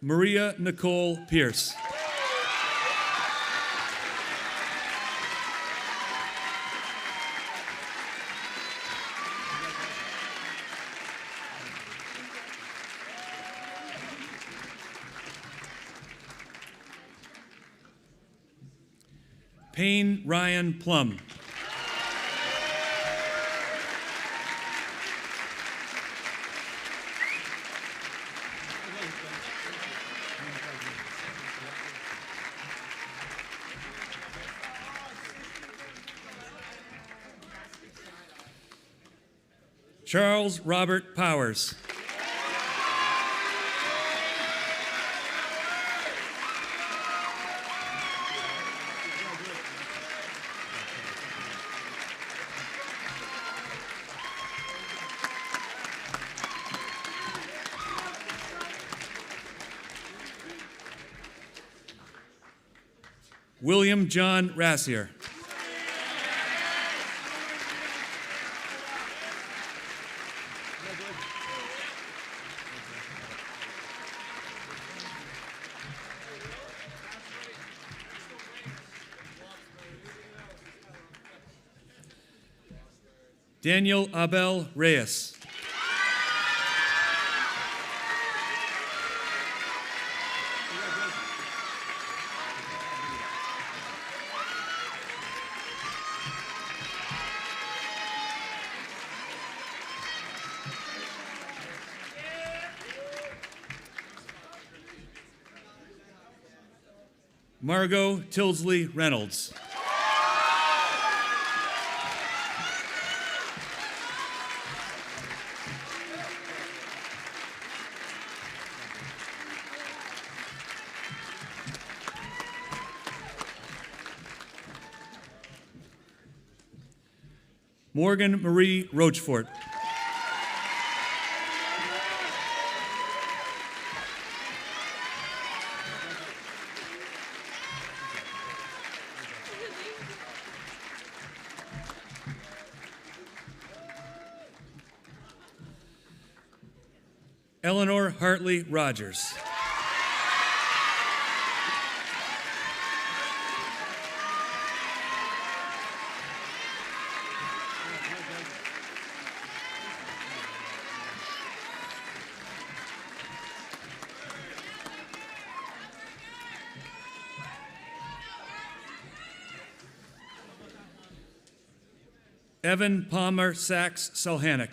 Maria Nicole Pierce. Payne Ryan Plum. Charles Robert Powers. William John Rassier. Daniel Abel Reyes. Margot Tilsley Reynolds. Morgan Marie Rochefort. Eleanor Hartley Rogers. Evan Palmer Sachs Sulhanick.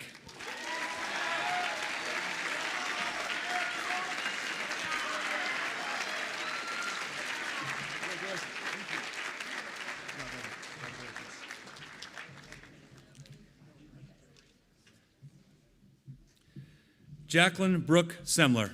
Jacqueline Brooke Semler.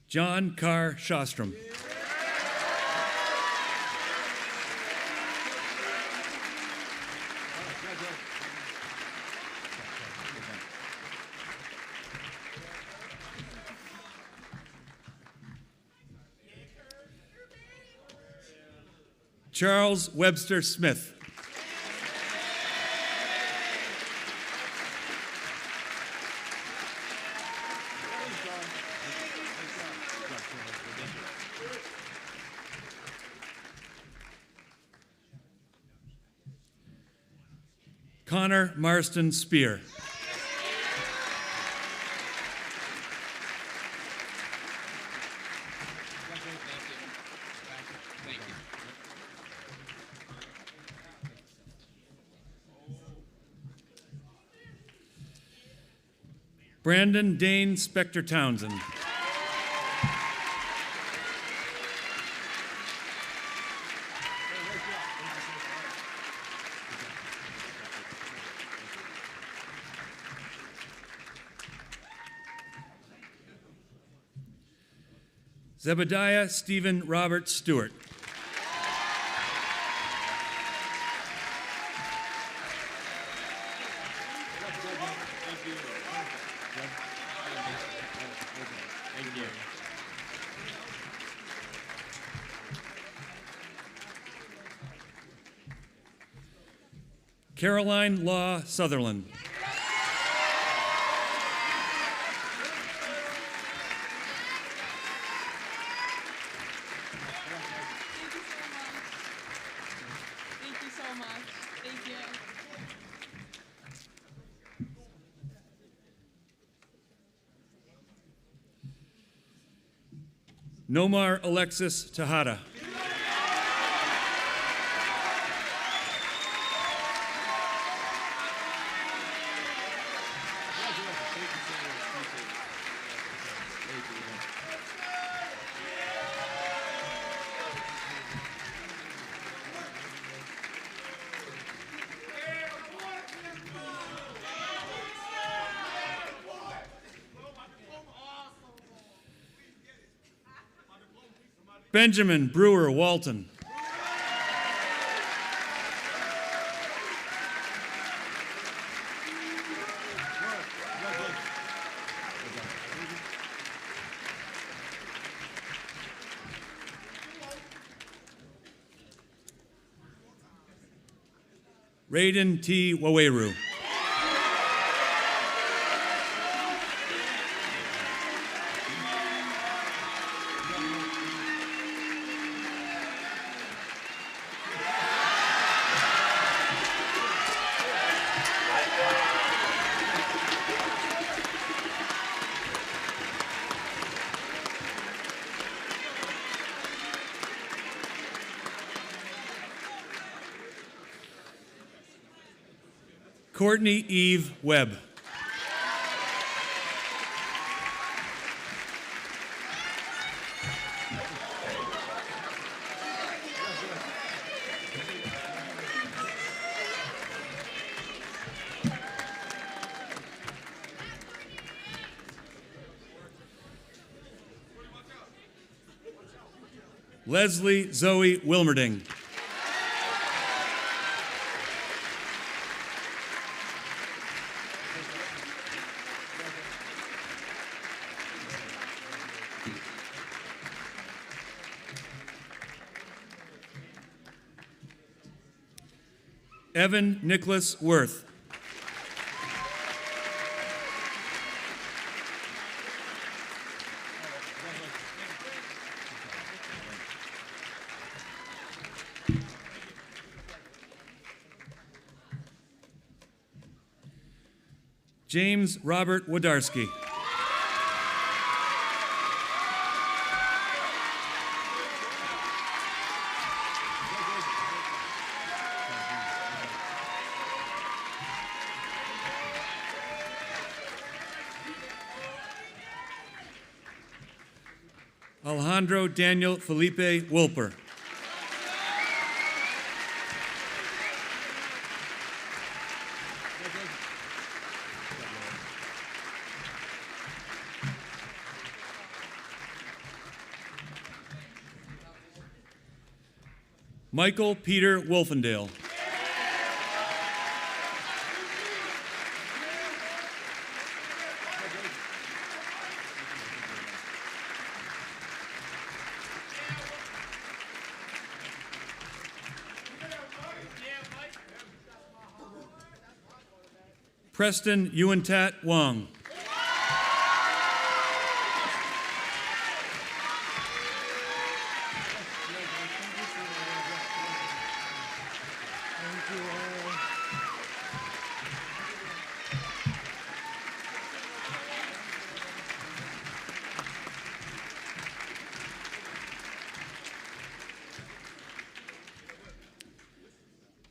John Carr Shostrom. Charles Webster Smith. Connor Marston Spear. Brandon Dane Spector Townsend. Zebediah Stephen Robert Stewart. Caroline Law Sutherland.
Thank you so much. Thank you.
Nomar Alexis Tejada. Benjamin Brewer Walton. Raiden T. Waweru. Courtney Eve Webb. Leslie Zoe Wilmerding. Evan Nicholas Worth. James Robert Wodarski. Alejandro Daniel Felipe Wolper. Michael Peter Wolfendale. Preston Ewantat Wong.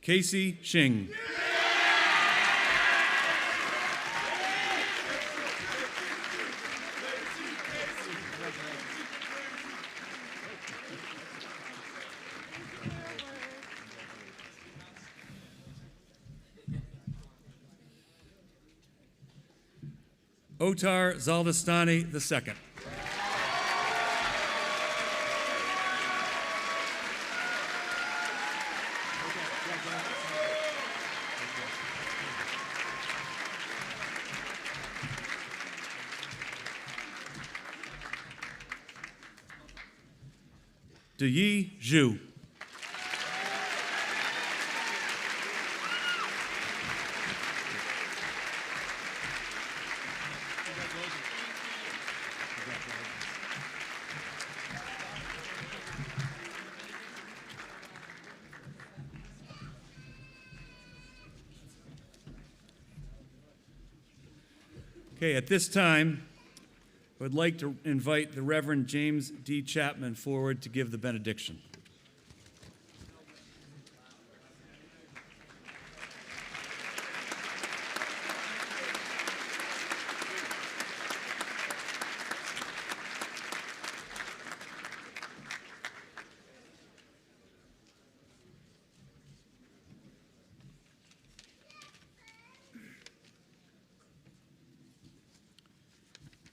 Casey Shing. Otar Zaldistani II. Deyi Zhu. Okay, at this time, I would like to invite the Reverend James D. Chapman forward to give the benediction.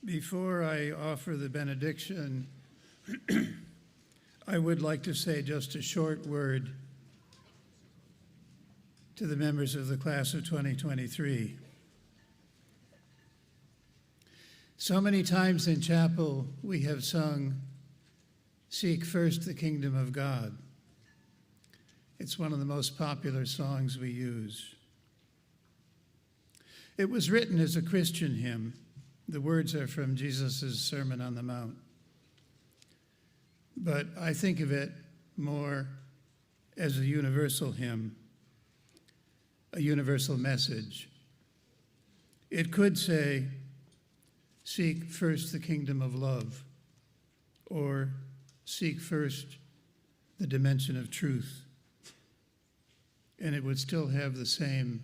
Before I offer the benediction, I I would like to say just a short word to the members of the class of 2023. So many times in chapel we have sung, "Seek first the kingdom of God." It's one of the most popular songs we use. It was written as a Christian hymn. The words are from Jesus' Sermon on the Mount. But I think of it more as a universal hymn, a universal message. It could say, "Seek first the kingdom of love," or "Seek first the dimension of truth," and it would still have the same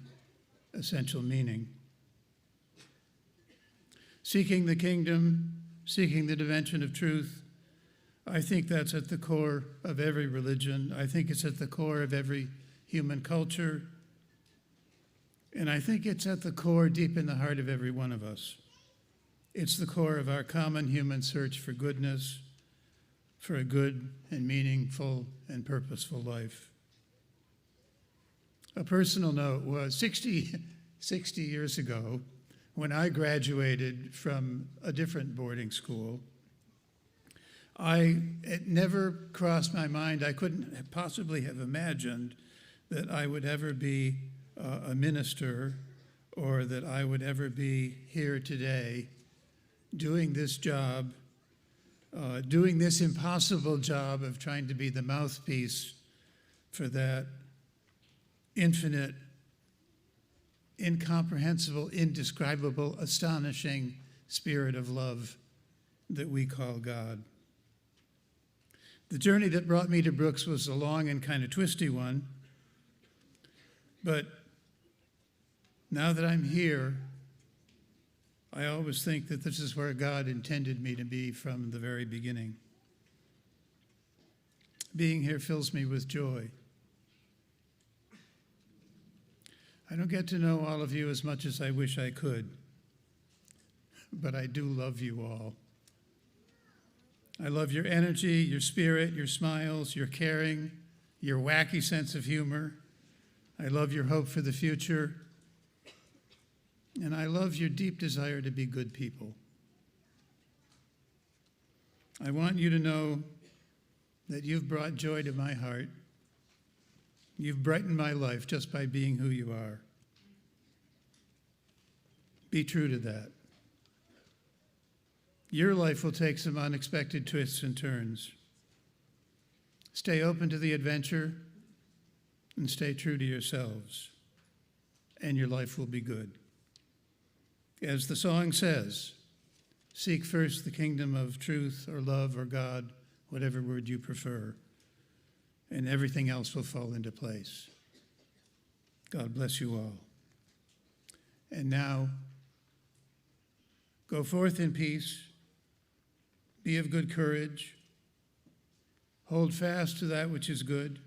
essential meaning. Seeking the kingdom, seeking the dimension of truth, I think that's at the core of every religion. I think it's at the core of every human culture. And I think it's at the core, deep in the heart of every one of us. It's the core of our common human search for goodness, for a good and meaningful and purposeful life. A personal note was 60 years ago, when I graduated from a different boarding school, it never crossed my mind, I couldn't possibly have imagined that I would ever be a minister, or that I would ever be here today doing this job, doing this impossible job of trying to be the mouthpiece for that infinite, incomprehensible, indescribable, astonishing spirit of love that we call God. The journey that brought me to Brooks was a long and kind of twisty one, but now that I'm here, I always think that this is where God intended me to be from the very beginning. Being here fills me with joy. I don't get to know all of you as much as I wish I could, but I do love you all. I love your energy, your spirit, your smiles, your caring, your wacky sense of humor. I love your hope for the future. And I love your deep desire to be good people. I want you to know that you've brought joy to my heart. You've brightened my life just by being who you are. Be true to that. Your life will take some unexpected twists and turns. Stay open to the adventure and stay true to yourselves, and your life will be good. As the song says, seek first the kingdom of truth or love or God, whatever word you prefer, and everything else will fall into place. God bless you all. And now, go forth in peace, be of good courage, hold fast to that which is good,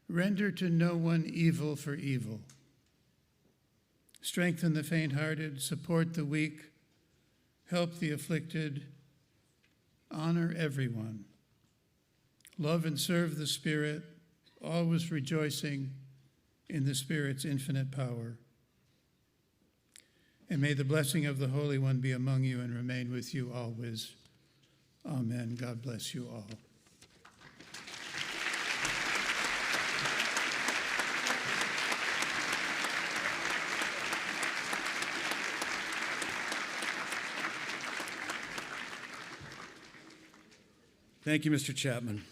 render to no one evil for evil, strengthen the faint-hearted, support the weak, help the afflicted, honor everyone, love and serve the Spirit, always rejoicing in the Spirit's infinite power. And may the blessing of the Holy One be among you and remain with you always. Amen. God bless you all.
Thank you, Mr. Chapman.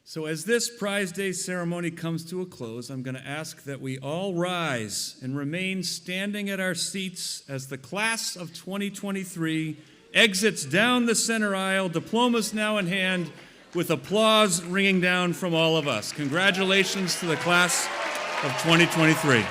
So as this Prize Day ceremony comes to a close, I'm going to ask that we all rise and remain standing at our seats as the class of 2023 exits down the center aisle, diplomas now in hand, with applause ringing down from all of us. Congratulations to the class of 2023.